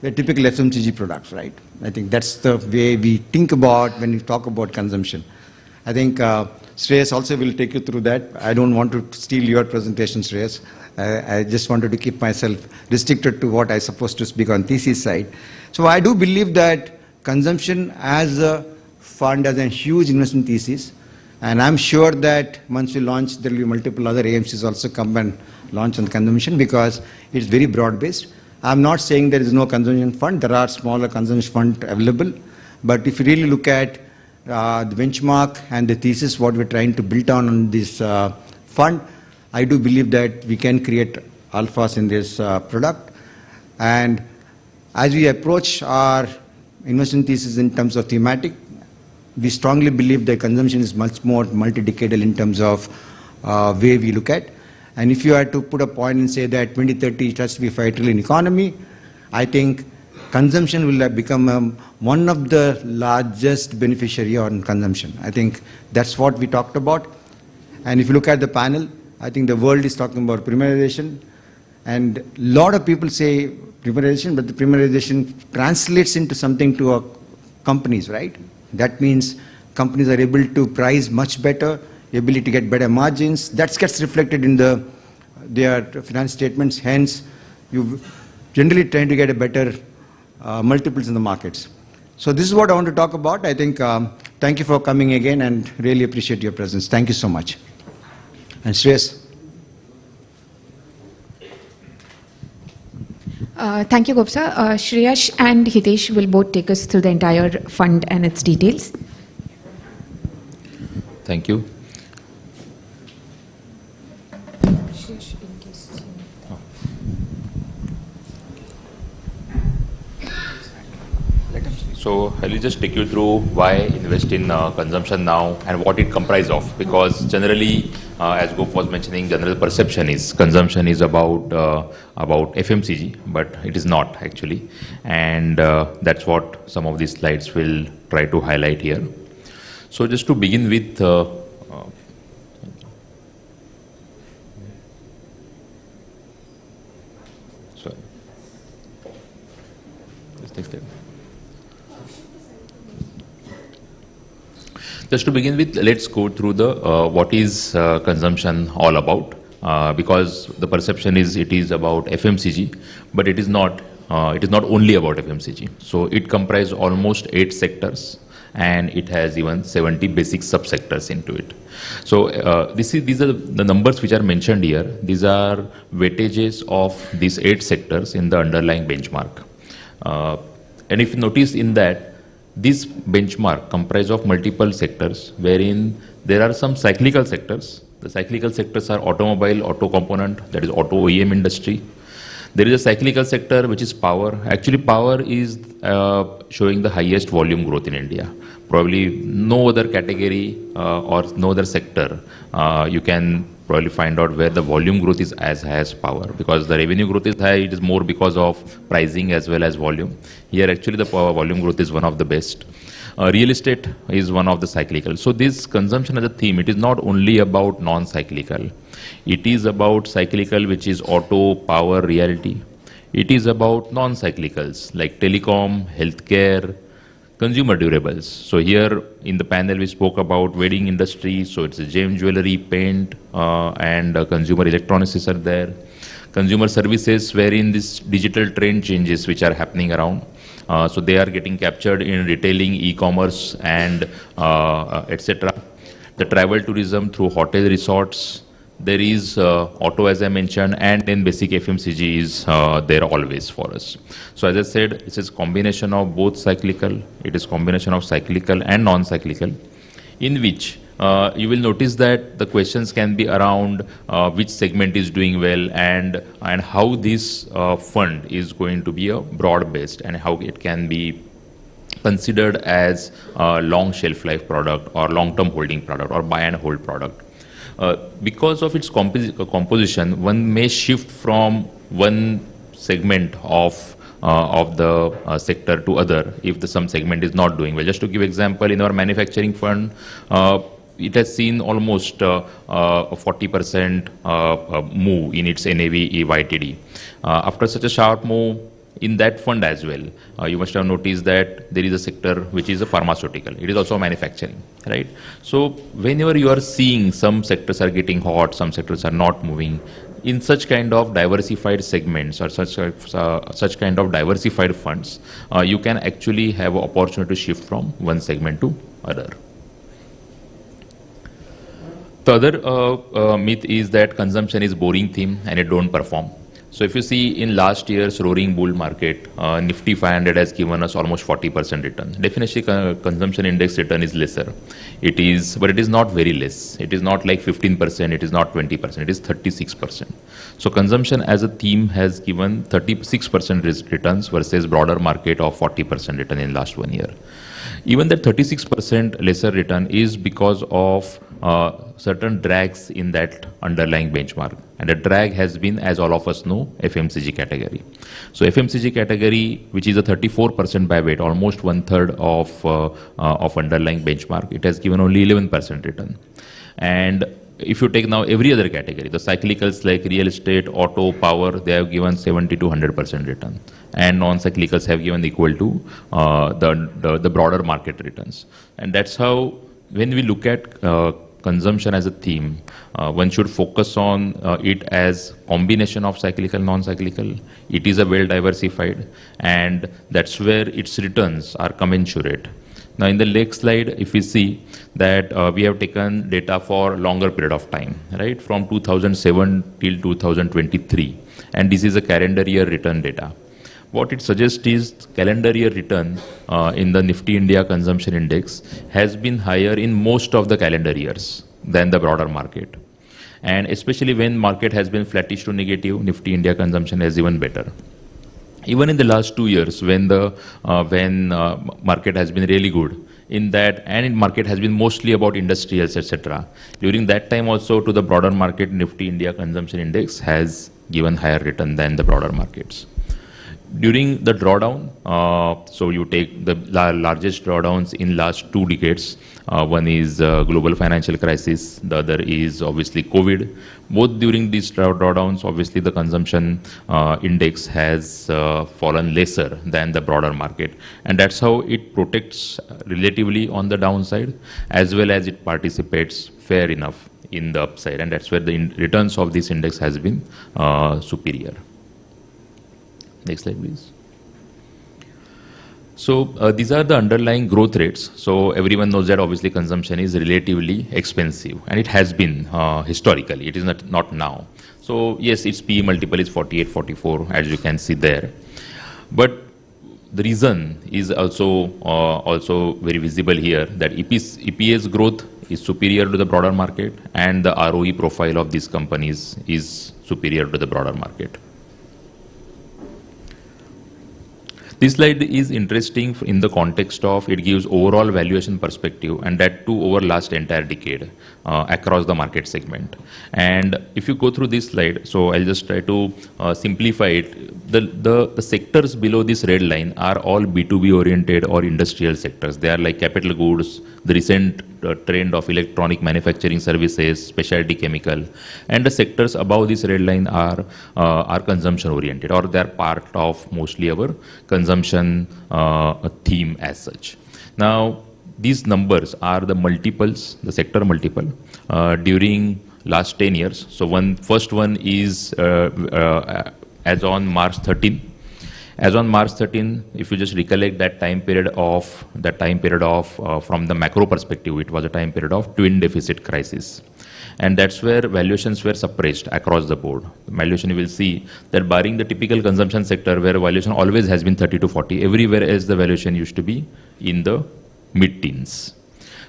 the typical FMCG products, right? I think that's the way we think about when we talk about consumption. I think Shreyas also will take you through that. I don't want to steal your presentation, Shreyas. I just wanted to keep myself restricted to what I supposed to speak on thesis side. So I do believe that consumption as a fund has a huge investment thesis. And I'm sure that once we launch, there will be multiple other AMCs also come and launch on consumption because it's very broad-based. I'm not saying there is no consumption fund. There are smaller consumption funds available. But if you really look at the benchmark and the thesis, what we're trying to build on this fund, I do believe that we can create alphas in this product. And as we approach our investment thesis in terms of thematic, we strongly believe that consumption is much more multi-decadal in terms of way we look at. And if you had to put a point and say that 2030 it has to be a $5 trillion economy, I think consumption will have become one of the largest beneficiary on consumption. I think that's what we talked about. And if you look at the panel, I think the world is talking about premiumization. And a lot of people say premiumization, but the premiumization translates into something to our companies, right? That means companies are able to price much better, ability to get better margins. That gets reflected in their finance statements. Hence, you generally tend to get a better multiples in the markets. So this is what I want to talk about. I think thank you for coming again and really appreciate your presence. Thank you so much. And Shreyas. Thank you, Gopsa. Shreyash and Hitesh will both take us through the entire fund and its details. Thank you. So I will just take you through why invest in consumption now and what it comprises of. Because generally, as Gop was mentioning, general perception is consumption is about FMCG, but it is not actually. And that's what some of these slides will try to highlight here. So just to begin with, sorry, this next step. Just to begin with, let's go through the what is consumption all about, because the perception is it is about FMCG, but it is not. It is not only about FMCG. So it comprises almost 8 sectors, and it has even 70 basic subsectors into it. So these are the numbers which are mentioned here. These are weightages of these 8 sectors in the underlying benchmark. And if you notice in that, this benchmark comprises of multiple sectors, wherein there are some cyclical sectors. The cyclical sectors are automobile, auto component, that is auto OEM industry. There is a cyclical sector which is power. Actually, power is showing the highest volume growth in India. Probably no other category or no other sector you can probably find out where the volume growth is as high as power, because the revenue growth is high. It is more because of pricing as well as volume. Here actually the power volume growth is one of the best. Real estate is one of the cyclical. So this consumption as a theme, it is not only about non-cyclical. It is about cyclical, which is auto, power, realty. It is about non-cyclicals like telecom, healthcare, consumer durables. So here in the panel we spoke about wedding industry. So it's a gem jewelry, paint, and consumer electronics are there. Consumer services, wherein this digital trend changes which are happening around. So they are getting captured in retailing, e-commerce, and etc. The travel tourism through hotel resorts. There is auto, as I mentioned, and then basic FMCG is there always for us. So as I said, it is combination of both cyclical. It is combination of cyclical and non-cyclical, in which you will notice that the questions can be around which segment is doing well, and how this fund is going to be a broad-based, and how it can be considered as a long shelf life product or long-term holding product or buy and hold product. Because of its composition, one may shift from one segment of the sector to other if some segment is not doing well. Just to give example, in our manufacturing fund, it has seen almost a 40% move in its NAV YTD. After such a sharp move in that fund as well, you must have noticed that there is a sector which is a pharmaceutical. It is also manufacturing, right? So whenever you are seeing some sectors are getting hot, some sectors are not moving, in such kind of diversified segments or such kind of diversified funds, you can actually have an opportunity to shift from one segment to other. The other myth is that consumption is boring theme and it don't perform. So if you see in last year's roaring bull market, Nifty 500 has given us almost 40% return. Definitely consumption index return is lesser. It is, but it is not very less. It is not like 15%, it is not 20%, it is 36%. So consumption as a theme has given 36% returns versus broader market of 40% return in last 1 year. Even that 36% lesser return is because of certain drags in that underlying benchmark. And the drag has been, as all of us know, FMCG category. So FMCG category, which is a 34% by weight, almost 1/3 of underlying benchmark, it has given only 11% return. And if you take now every other category, the cyclicals like real estate, auto, power, they have given 70 to 100% return. And non-cyclicals have given equal to the broader market returns. And that's how, when we look at consumption as a theme, one should focus on it as combination of cyclical, non-cyclical. It is a well diversified, and that's where its returns are commensurate. Now in the next slide, if we see that we have taken data for longer period of time, right, from 2007 till 2023, and this is a calendar year return data. What it suggests is calendar year return in the NIFTY India Consumption Index has been higher in most of the calendar years than the broader market. And especially when market has been flattish to negative, NIFTY India Consumption is even better. Even in the last 2 years, when market has been really good, in that, and in market has been mostly about industrials, etc. During that time also, to the broader market, NIFTY India Consumption Index has given higher return than the broader markets. During the drawdown, so you take the largest drawdowns in last 2 decades. One is global financial crisis, the other is obviously COVID. Both during these drawdowns, obviously the consumption index has fallen lesser than the broader market. And that's how it protects relatively on the downside, as well as it participates fair enough in the upside. And that's where the returns of this index has been superior. Next slide, please. So these are the underlying growth rates. So everyone knows that obviously consumption is relatively expensive, and it has been historically. It is not now. So yes, its PE multiple is 48, 44, as you can see there. But the reason is also very visible here, that EPS growth is superior to the broader market, and the ROE profile of these companies is superior to the broader market. This slide is interesting in the context of it gives overall valuation perspective, and that too over last entire decade across the market segment. And if you go through this slide, so I'll just try to simplify it. The sectors below this red line are all B2B oriented or industrial sectors. They are like capital goods, the recent trend of electronic manufacturing services, specialty chemical, and the sectors above this red line are consumption oriented, or they are part of mostly our consumption theme as such. Now, these numbers are the multiples, the sector multiple during last 10 years. So first one is as on March 13. As on March 13, if you just recollect that time period from the macro perspective, it was a time period of twin deficit crisis. And that's where valuations were suppressed across the board. Valuation, you will see that barring the typical consumption sector where valuation always has been 30 to 40, everywhere else the valuation used to be in the mid-teens.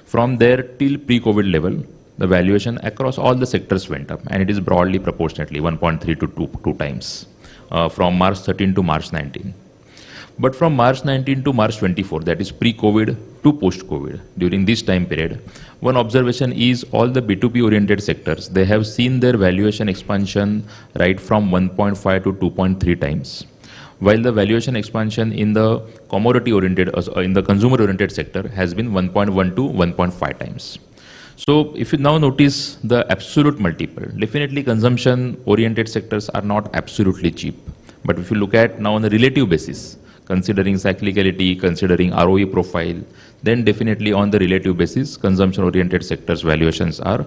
From there till pre-COVID level, the valuation across all the sectors went up, and it is broadly proportionately 1.3 to 2 times. From March 13 to March 19. But from March 19 to March 24, that is pre-COVID to post-COVID, during this time period, one observation is all the B2B oriented sectors, they have seen their valuation expansion right from 1.5 to 2.3 times, while the valuation expansion in the commodity oriented, in the consumer oriented sector has been 1.1 to 1.5 times. So if you now notice the absolute multiple, definitely consumption-oriented sectors are not absolutely cheap. But if you look at now on a relative basis, considering cyclicality, considering ROE profile, then definitely on the relative basis, consumption-oriented sectors valuations are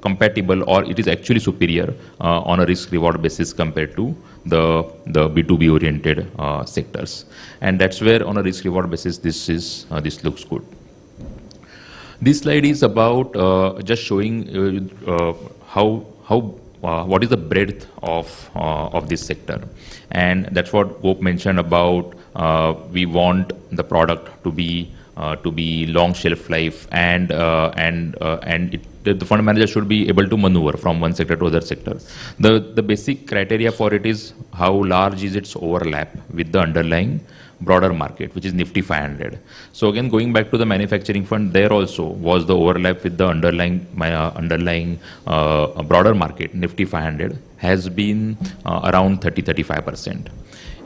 compatible, or it is actually superior on a risk-reward basis compared to the B2B-oriented sectors. And that's where on a risk-reward basis, this looks good. This slide is about just showing what is the breadth of this sector, and that's what Gop mentioned about. We want the product to be long shelf life, and the fund manager should be able to maneuver from one sector to other sector. The basic criteria for it is how large is its overlap with the underlying broader market, which is NIFTY 500. So again, going back to the manufacturing fund, there also was the overlap with the underlying broader market. NIFTY 500 has been around 30-35%.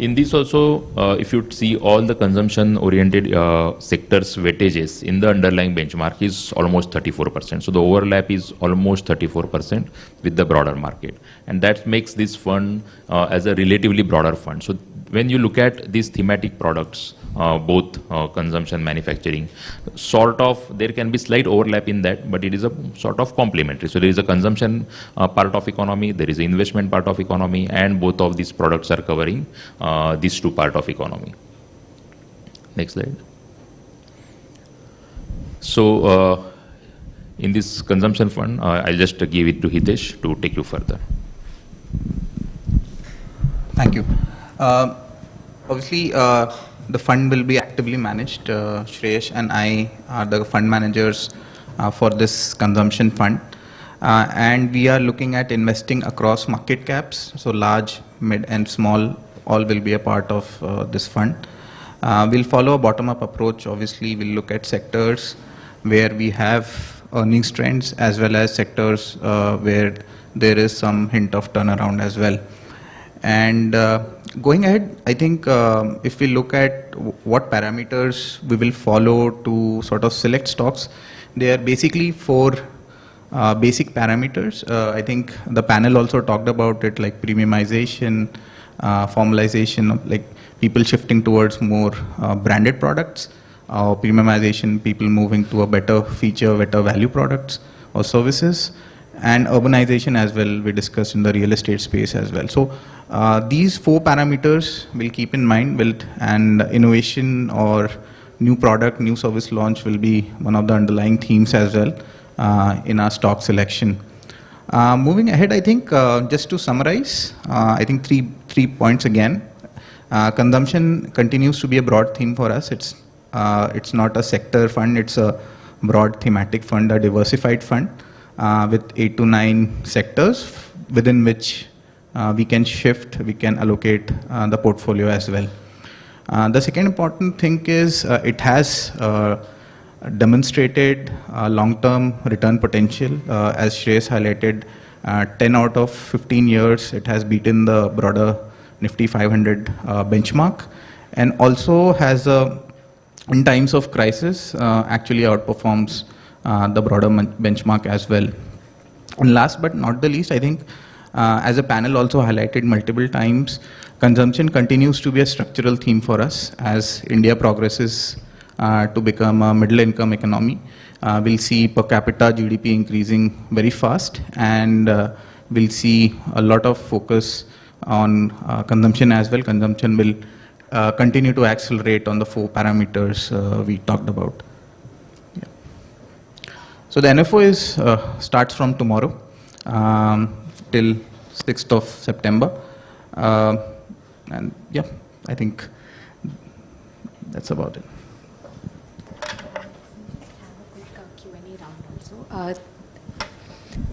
In this also, if you see all the consumption-oriented sectors weightages in the underlying benchmark is almost 34%. So the overlap is almost 34% with the broader market, and that makes this fund as a relatively broader fund. So when you look at these thematic products, both consumption, manufacturing, sort of there can be slight overlap in that, but it is a sort of complementary. So there is a consumption part of economy, there is an investment part of economy, and both of these products are covering these two part of economy. Next slide. So in this consumption fund, I'll just give it to Hitesh to take you further. Thank you. Obviously, the fund will be actively managed. Shreyash and I are the fund managers for this consumption fund. And we are looking at investing across market caps. So large, mid and small, all will be a part of this fund. We'll follow a bottom-up approach. Obviously, we'll look at sectors where we have earnings trends, as well as sectors where there is some hint of turnaround as well. And going ahead, I think if we look at what parameters we will follow to sort of select stocks, there are basically four basic parameters. I think the panel also talked about it, like premiumization, formalization of like people shifting towards more branded products, premiumization, people moving to a better feature, better value products or services, and urbanization as well, we discussed in the real estate space as well. So these four parameters we'll keep in mind, and innovation or new product, new service launch will be one of the underlying themes as well in our stock selection. Moving ahead, I think just to summarize, I think three points again. Consumption continues to be a broad theme for us. It's not a sector fund, it's a broad thematic fund, a diversified fund with 8 to 9 sectors within which we can shift, we can allocate the portfolio as well. The second important thing is it has demonstrated long-term return potential. As Shreyash highlighted, 10 out of 15 years it has beaten the broader NIFTY 500 benchmark, and also has in times of crisis actually outperforms the broader benchmark as well. And last but not the least, I think as a panel also highlighted multiple times, consumption continues to be a structural theme for us as India progresses to become a middle income economy. We'll see per capita GDP increasing very fast, and we'll see a lot of focus on consumption as well. Consumption will continue to accelerate on the 4 parameters we talked about. Yeah. So the NFO starts from tomorrow till 6th of September. And yeah, I think that's about it.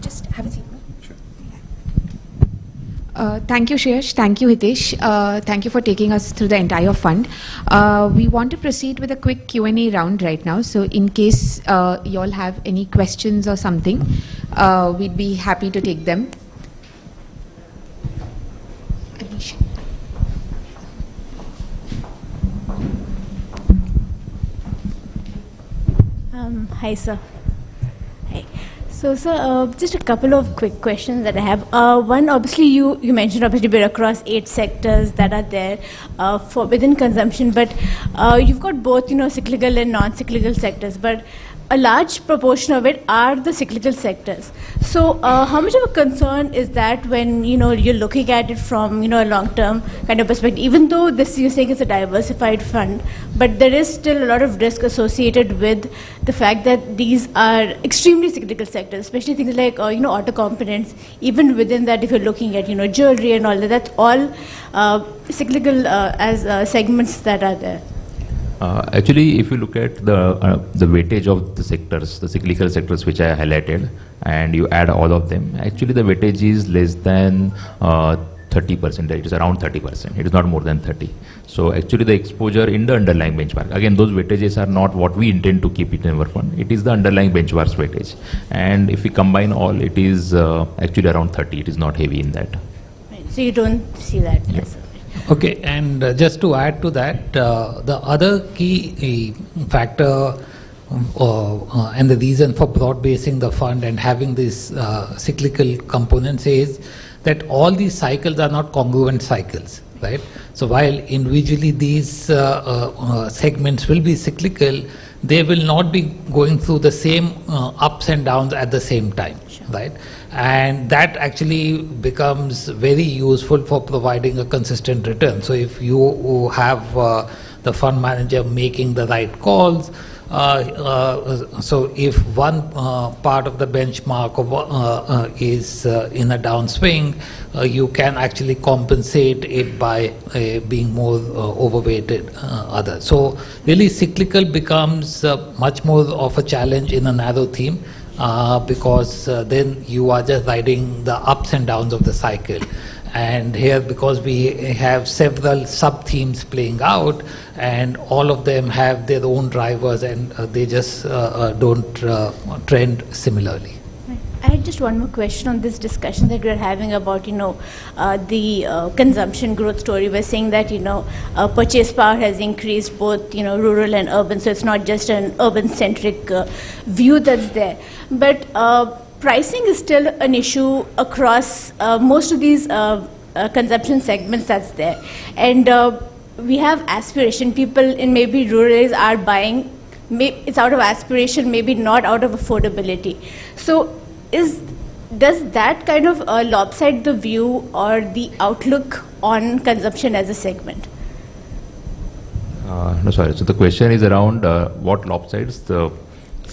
Just have a seat. Sure. Thank you, Shreyash. Thank you, Hitesh. Thank you for taking us through the entire fund. We want to proceed with a quick Q&A round right now. So in case you all have any questions or something, we'd be happy to take them. Anish. Hi, sir. Hi. So, sir, just a couple of quick questions that I have. One, obviously, you mentioned obviously we're across 8 sectors that are there for within consumption, but you've got both, cyclical and non-cyclical sectors. But a large proportion of it are the cyclical sectors. So, how much of a concern is that when you're looking at it from a long-term kind of perspective? Even though this you're saying is a diversified fund, but there is still a lot of risk associated with the fact that these are extremely cyclical sectors, especially things like auto components. Even within that, if you're looking at jewelry and all that, that's all cyclical as segments that are there. Actually, if you look at the weightage of the sectors, the cyclical sectors which I highlighted, and you add all of them, actually the weightage is less than 30%. It is around 30%. It is not more than 30. So actually the exposure in the underlying benchmark, again, those weightages are not what we intend to keep it in our fund. It is the underlying benchmark's weightage. And if we combine all, it is actually around 30. It is not heavy in that. Right. So you don't see that? Yeah. Okay, and just to add to that, the other key factor and the reason for broad basing the fund and having these cyclical components is that all these cycles are not congruent cycles, right? So while individually these segments will be cyclical, they will not be going through the same ups and downs at the same time, right? And that actually becomes very useful for providing a consistent return. So if you have the fund manager making the right calls, so if one part of the benchmark is in a downswing, you can actually compensate it by being more overweighted others. So really cyclical becomes much more of a challenge in a narrow theme because then you are just riding the ups and downs of the cycle. And here, because we have several sub-themes playing out, and all of them have their own drivers, and they just don't trend similarly. I had just one more question on this discussion that we're having about, the consumption growth story. We're saying that, purchase power has increased both, rural and urban. So it's not just an urban-centric view that's there. But pricing is still an issue across most of these consumption segments that's there. And we have aspiration. People in maybe rural areas are buying. It's out of aspiration, maybe not out of affordability. So does that kind of lopside the view or the outlook on consumption as a segment? No, sorry. So the question is around what lopsides the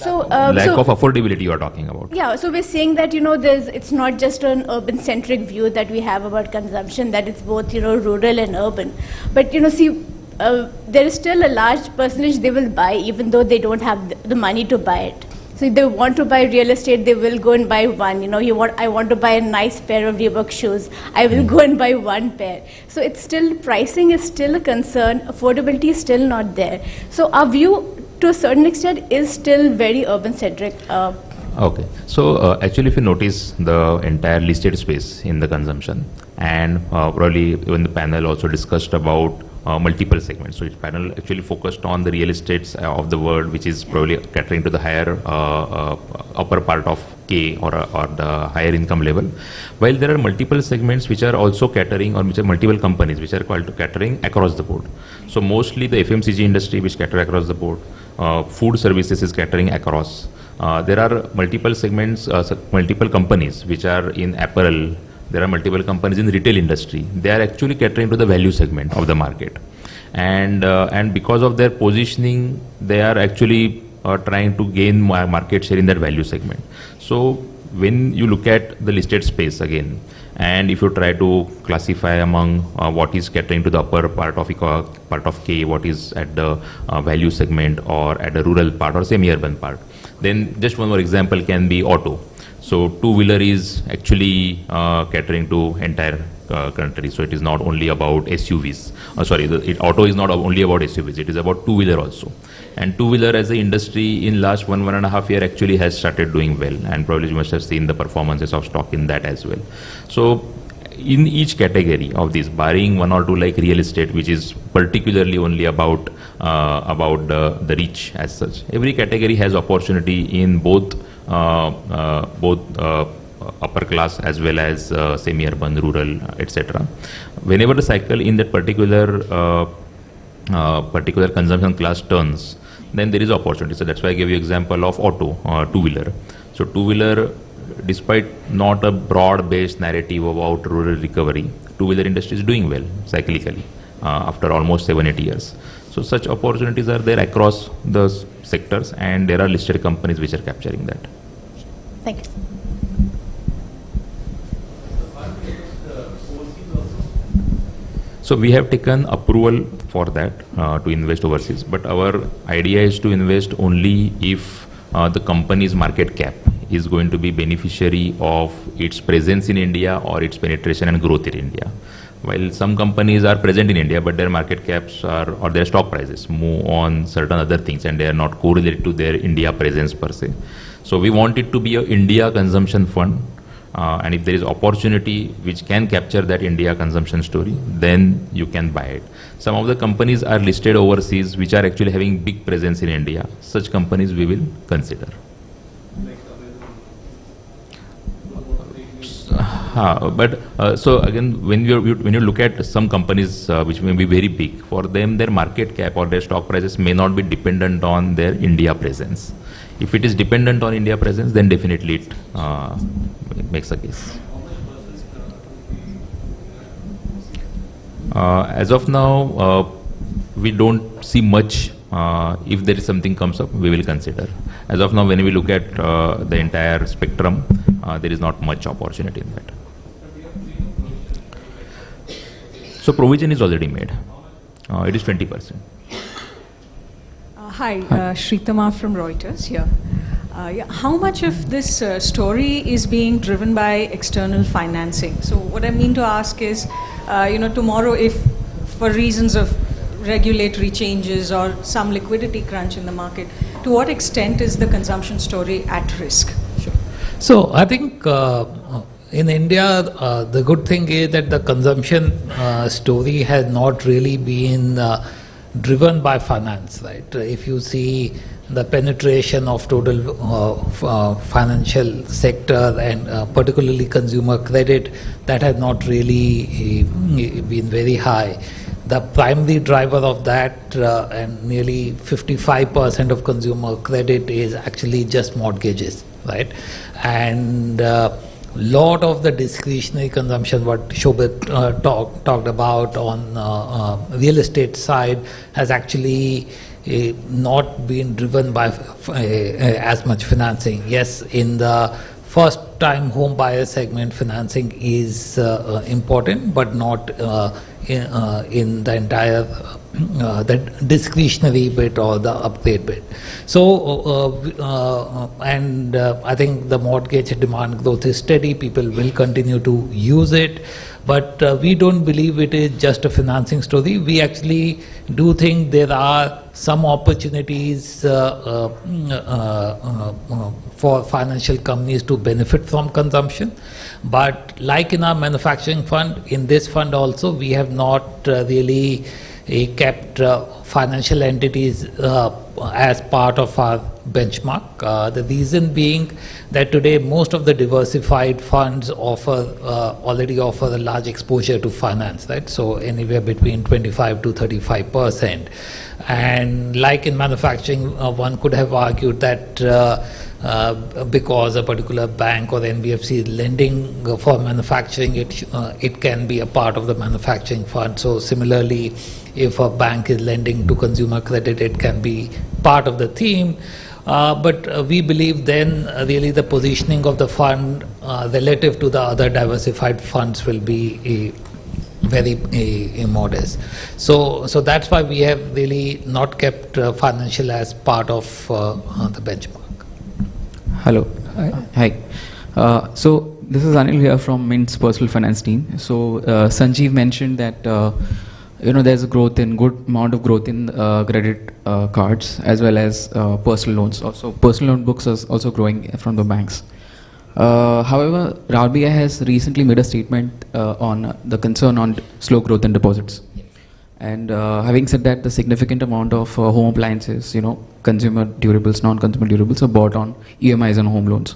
lack of affordability you are talking about. Yeah, so we're saying that, it's not just an urban-centric view that we have about consumption, that it's both, rural and urban. But, there is still a large percentage they will buy even though they don't have the money to buy it. So if they want to buy real estate, they will go and buy one. I want to buy a nice pair of Reebok shoes. I will go and buy one pair. So it's still, pricing is still a concern. Affordability is still not there. So our view, to a certain extent, is still very urban-centric. Okay. So actually, if you notice the entire listed space in the consumption, and probably even the panel also discussed about multiple segments. So its panel actually focused on the real estates of the world, which is probably catering to the higher upper part of K or the higher income level. While there are multiple segments which are also catering, or which are multiple companies which are catering across the board. So mostly the FMCG industry which cater across the board. Food services is catering across. There are multiple segments, multiple companies which are in apparel. There are multiple companies in the retail industry. They are actually catering to the value segment of the market. And because of their positioning, they are actually trying to gain market share in that value segment. So when you look at the listed space again, and if you try to classify among what is catering to the upper part of K, what is at the value segment or at the rural part or semi-urban part, then just one more example can be auto. So two-wheeler is actually catering to entire country. So it is not only about SUVs. Auto is not only about SUVs. It is about two-wheeler also. And two-wheeler as an industry in last 1.5 years actually has started doing well. And probably you must have seen the performances of stock in that as well. So in each category of these, barring one or two like real estate, which is particularly only about the reach as such, every category has opportunity in both upper class as well as semi-urban, rural, etc. Whenever the cycle in that particular consumption class turns, then there is opportunity. So that's why I gave you example of auto, two-wheeler. So two-wheeler, despite not a broad-based narrative about rural recovery, two-wheeler industry is doing well cyclically after almost 7-8 years. So such opportunities are there across the sectors, and there are listed companies which are capturing that. Thank you. So we have taken approval for that to invest overseas, but our idea is to invest only if the company's market cap is going to be beneficiary of its presence in India or its penetration and growth in India. While some companies are present in India, but their market caps or their stock prices move on certain other things, and they are not correlated to their India presence per se. So we want it to be an India consumption fund, and if there is opportunity which can capture that India consumption story, then you can buy it. Some of the companies are listed overseas which are actually having big presence in India. Such companies we will consider. So again, when you look at some companies which may be very big, for them their market cap or their stock prices may not be dependent on their India presence. If it is dependent on India presence, then definitely it makes a case. As of now, we don't see much. If there is something comes up, we will consider. As of now, when we look at the entire spectrum, there is not much opportunity in that. So provision is already made. It is 20%. Hi, Shritama from Reuters here. How much of this story is being driven by external financing? So what I mean to ask is, tomorrow if for reasons of regulatory changes or some liquidity crunch in the market, to what extent is the consumption story at risk? Sure. So I think in India, the good thing is that the consumption story has not really been driven by finance, right? If you see the penetration of total financial sector and particularly consumer credit, that has not really been very high. The primary driver of that, and nearly 55% of consumer credit is actually just mortgages, right? And lot of the discretionary consumption, what Shobhit talked about on real estate side, has actually not been driven by as much financing. Yes, in the first time home buyer segment, financing is important, but not in the entire the discretionary bit or the upgrade bit. So and I think the mortgage demand growth is steady. People will continue to use it, but we don't believe it is just a financing story. We actually do think there are some opportunities for financial companies to benefit from consumption. But like in our manufacturing fund, in this fund also, we have not really kept financial entities as part of our benchmark. The reason being that today most of the diversified funds already offer a large exposure to finance, right? So anywhere between 25 to 35%. And like in manufacturing, one could have argued that because a particular bank or NBFC is lending for manufacturing, it can be a part of the manufacturing fund. So similarly, if a bank is lending to consumer credit, it can be part of the theme. But we believe then really the positioning of the fund relative to the other diversified funds will be very modest. So that's why we have really not kept financial as part of the benchmark. Hello. Hi. So this is Anil here from Mint's personal finance team. So Sanjeev mentioned that there's a good amount of growth in credit cards as well as personal loans. Also, personal loan books is also growing from the banks. However, RBI has recently made a statement on the concern on slow growth in deposits. And having said that, the significant amount of home appliances, consumer durables, non-consumer durables are bought on EMIs and home loans.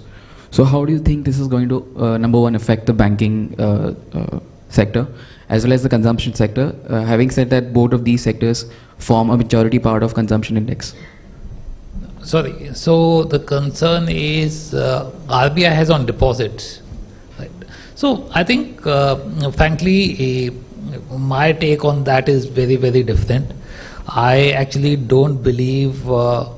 So how do you think this is going to, number one, affect the banking sector as well as the consumption sector? Having said that, both of these sectors form a majority part of consumption index. Sorry, so the concern is RBI has on deposits, right? So I think, frankly, my take on that is very, very different. I actually don't believe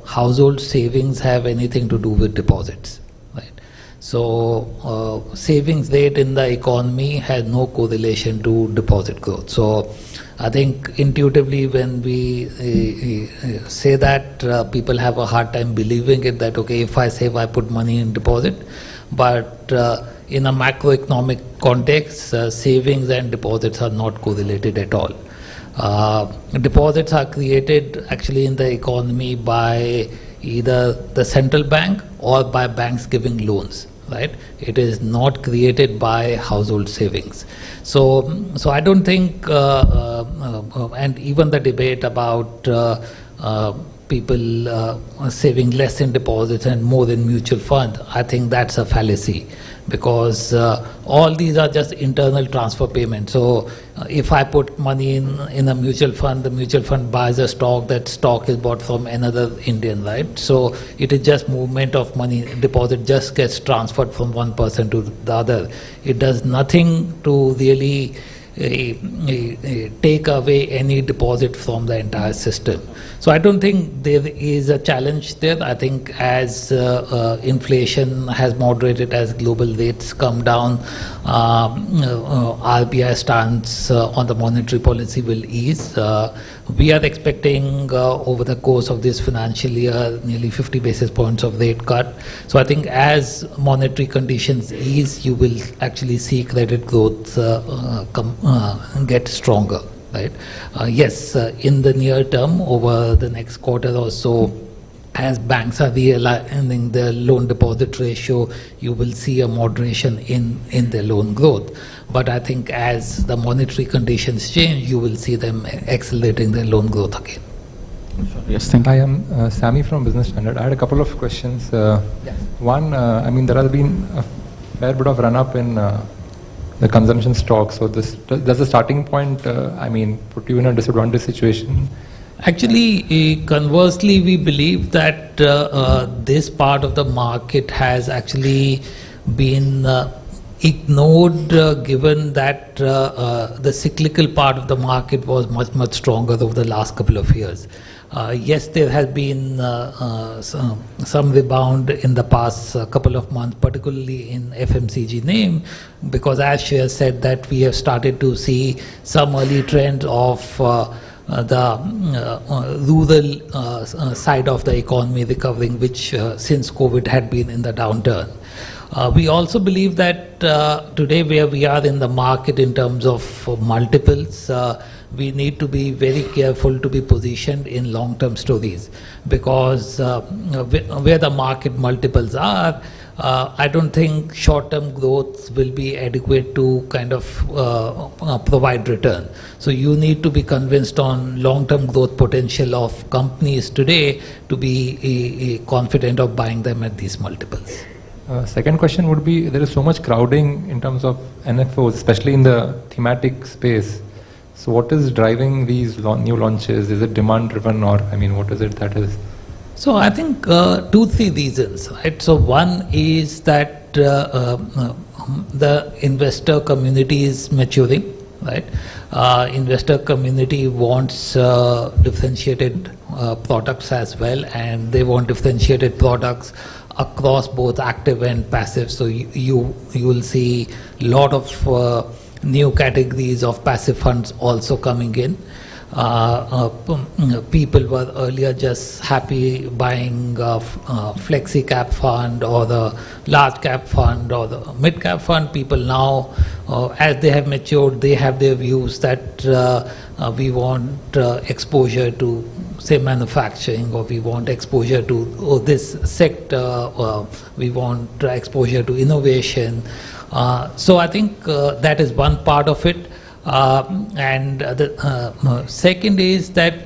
household savings have anything to do with deposits, right? So savings rate in the economy has no correlation to deposit growth. So I think intuitively when we say that, people have a hard time believing it, that okay, if I save, I put money in deposit. But in a macroeconomic context, savings and deposits are not correlated at all. Deposits are created actually in the economy by either the central bank or by banks giving loans, right? It is not created by household savings. So I don't think, and even the debate about people saving less in deposits and more in mutual funds, I think that's a fallacy, because all these are just internal transfer payments. So if I put money in a mutual fund, the mutual fund buys a stock, that stock is bought from another Indian, right? So it is just movement of money. Deposit just gets transferred from one person to the other. It does nothing to really take away any deposit from the entire system. So I don't think there is a challenge there. I think as inflation has moderated, as global rates come down, RBI stance on the monetary policy will ease. We are expecting over the course of this financial year nearly 50 basis points of rate cut. So I think as monetary conditions ease, you will actually see credit growth get stronger, right? Yes, in the near term, over the next quarter or so, as banks are realigning their loan deposit ratio, you will see a moderation in their loan growth. But I think as the monetary conditions change, you will see them accelerating their loan growth again. Yes, thank you. Hi, I'm Sammy from Business Standard. I had a couple of questions. One, I mean, there has been a fair bit of run-up in the consumption stock. So does the starting point, I mean, put you in a disadvantaged situation? Actually, conversely, we believe that this part of the market has actually been ignored, given that the cyclical part of the market was much stronger over the last couple of years. Yes, there has been some rebound in the past couple of months, particularly in FMCG name, because as Shreya said that we have started to see some early trends of the rural side of the economy recovering, which since COVID had been in the downturn. We also believe that today where we are in the market in terms of multiples, we need to be very careful to be positioned in long-term stories, because where the market multiples are, I don't think short-term growth will be adequate to kind of provide return. So you need to be convinced on long-term growth potential of companies today to be confident of buying them at these multiples. Second question would be, there is so much crowding in terms of NFOs, especially in the thematic space. So what is driving these new launches? Is it demand driven, or I mean, what is it that is? So I think 2-3 reasons, right? So one is that the investor community is maturing, right? Investor community wants differentiated products as well, and they want differentiated products across both active and passive. So you will see a lot of new categories of passive funds also coming in. People were earlier just happy buying flexi cap fund or the large cap fund or the mid cap fund. People now, as they have matured, they have their views that we want exposure to, say, manufacturing, or we want exposure to this sector, we want exposure to innovation. So I think that is one part of it. And the second is that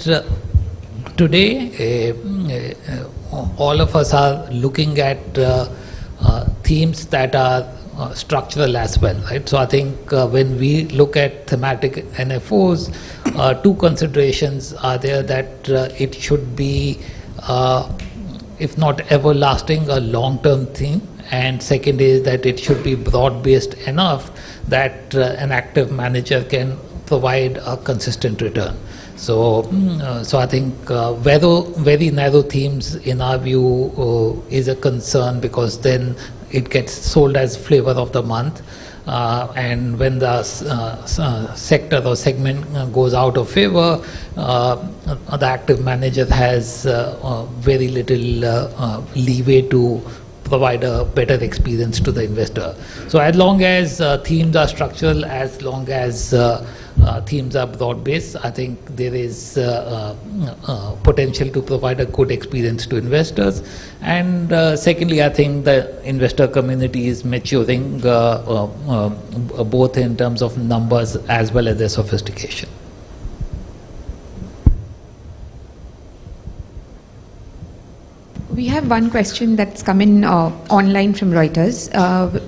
today all of us are looking at themes that are structural as well, right? So I think when we look at thematic NFOs, two considerations are there, that it should be, if not everlasting, a long-term theme. And second is that it should be broad-based enough that an active manager can provide a consistent return. So I think very narrow themes in our view is a concern, because then it gets sold as flavor of the month. And when the sector or segment goes out of favor, the active manager has very little leeway to provide a better experience to the investor. So as long as themes are structural, as long as themes are broad-based, I think there is potential to provide a good experience to investors. And secondly, I think the investor community is maturing both in terms of numbers as well as their sophistication. We have one question that's come in online from Reuters.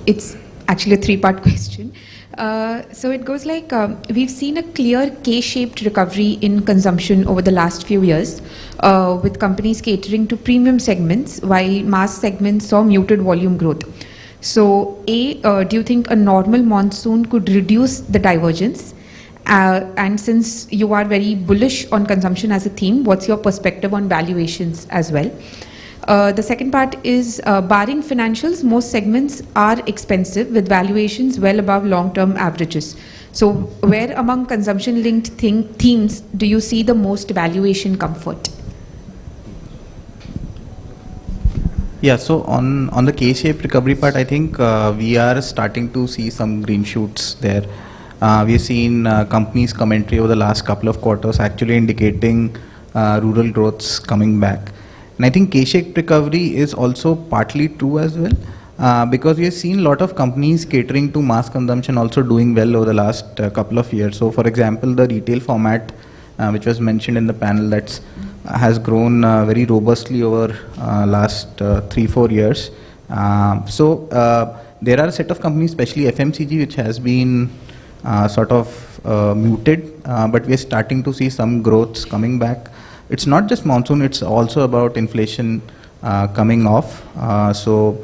It's actually a 3-part question. So it goes like, we've seen a clear K-shaped recovery in consumption over the last few years, with companies catering to premium segments, while mass segments saw muted volume growth. So do you think a normal monsoon could reduce the divergence? And since you are very bullish on consumption as a theme, what's your perspective on valuations as well? The second part is, barring financials, most segments are expensive with valuations well above long-term averages. So where among consumption-linked themes do you see the most valuation comfort? Yeah, so on the K-shaped recovery part, I think we are starting to see some green shoots there. We've seen companies' commentary over the last couple of quarters actually indicating rural growths coming back. And I think K-shaped recovery is also partly true as well, because we have seen a lot of companies catering to mass consumption also doing well over the last couple of years. So for example, the retail format, which was mentioned in the panel, has grown very robustly over last 3-4 years. So there are a set of companies, especially FMCG, which has been sort of muted, but we are starting to see some growths coming back. It's not just monsoon, it's also about inflation coming off. So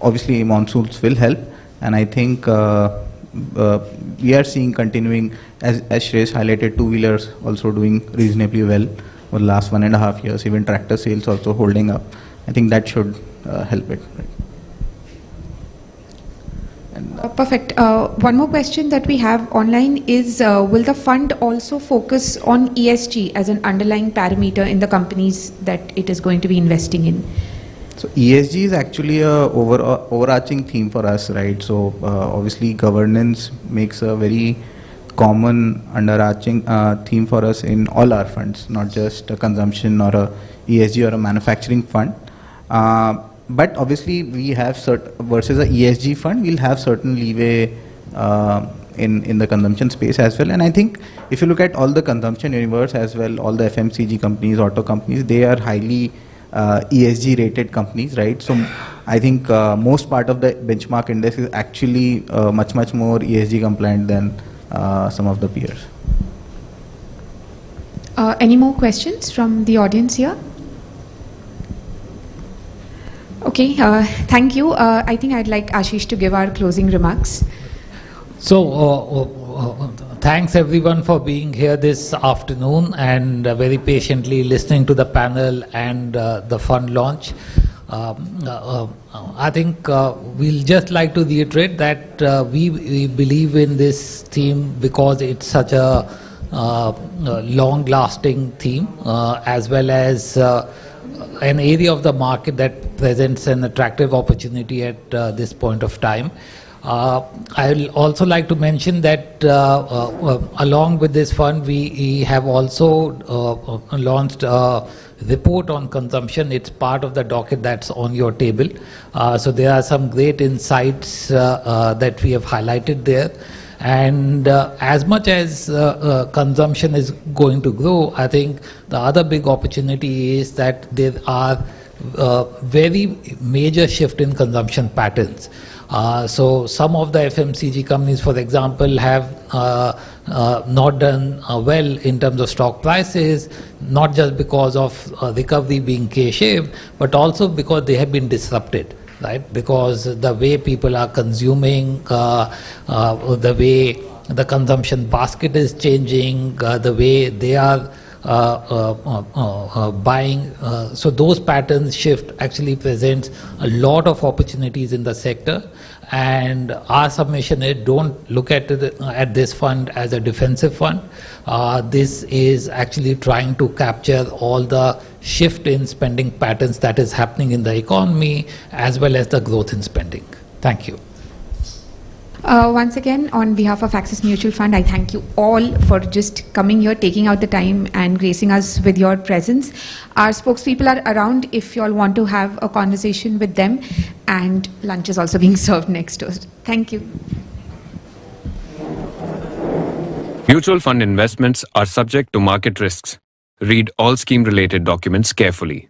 obviously monsoons will help, and I think we are seeing continuing, as Shreyash highlighted, two-wheelers also doing reasonably well for the last 1.5 years, even tractor sales also holding up. I think that should help it. Right? Perfect. One more question that we have online is, will the fund also focus on ESG as an underlying parameter in the companies that it is going to be investing in? So ESG is actually a overarching theme for us, right? So obviously governance makes a very common underarching theme for us in all our funds, not just a consumption or a ESG or a manufacturing fund. But obviously we have versus a ESG fund, we'll have certain leeway in the consumption space as well. And I think if you look at all the consumption universe as well, all the FMCG companies, auto companies, they are highly ESG rated companies, right? So I think most part of the benchmark index is actually much more ESG compliant than some of the peers. Any more questions from the audience here? Okay, thank you. I think I'd like Ashish to give our closing remarks. So, thanks everyone for being here this afternoon and very patiently listening to the panel and the fund launch. I think we'll just like to reiterate that we believe in this theme because it's such a long-lasting theme, as well as an area of the market that presents an attractive opportunity at this point of time. I'll also like to mention that along with this fund, we have also launched a report on consumption. It's part of the docket that's on your table. So there are some great insights that we have highlighted there. And as much as consumption is going to grow, I think the other big opportunity is that there are very major shift in consumption patterns. So some of the FMCG companies, for example, have not done well in terms of stock prices, not just because of recovery being K-shaped, but also because they have been disrupted. Right, because the way people are consuming, the way the consumption basket is changing, the way they are buying, so those patterns shift actually presents a lot of opportunities in the sector. And our submission is, don't look at this fund as a defensive fund. This is actually trying to capture all the shift in spending patterns that is happening in the economy, as well as the growth in spending. Thank you. Once again, on behalf of Axis Mutual Fund, I thank you all for just coming here, taking out the time and gracing us with your presence. Our spokespeople are around if you all want to have a conversation with them, and lunch is also being served next door. Thank you. Mutual fund investments are subject to market risks. Read all scheme-related documents carefully.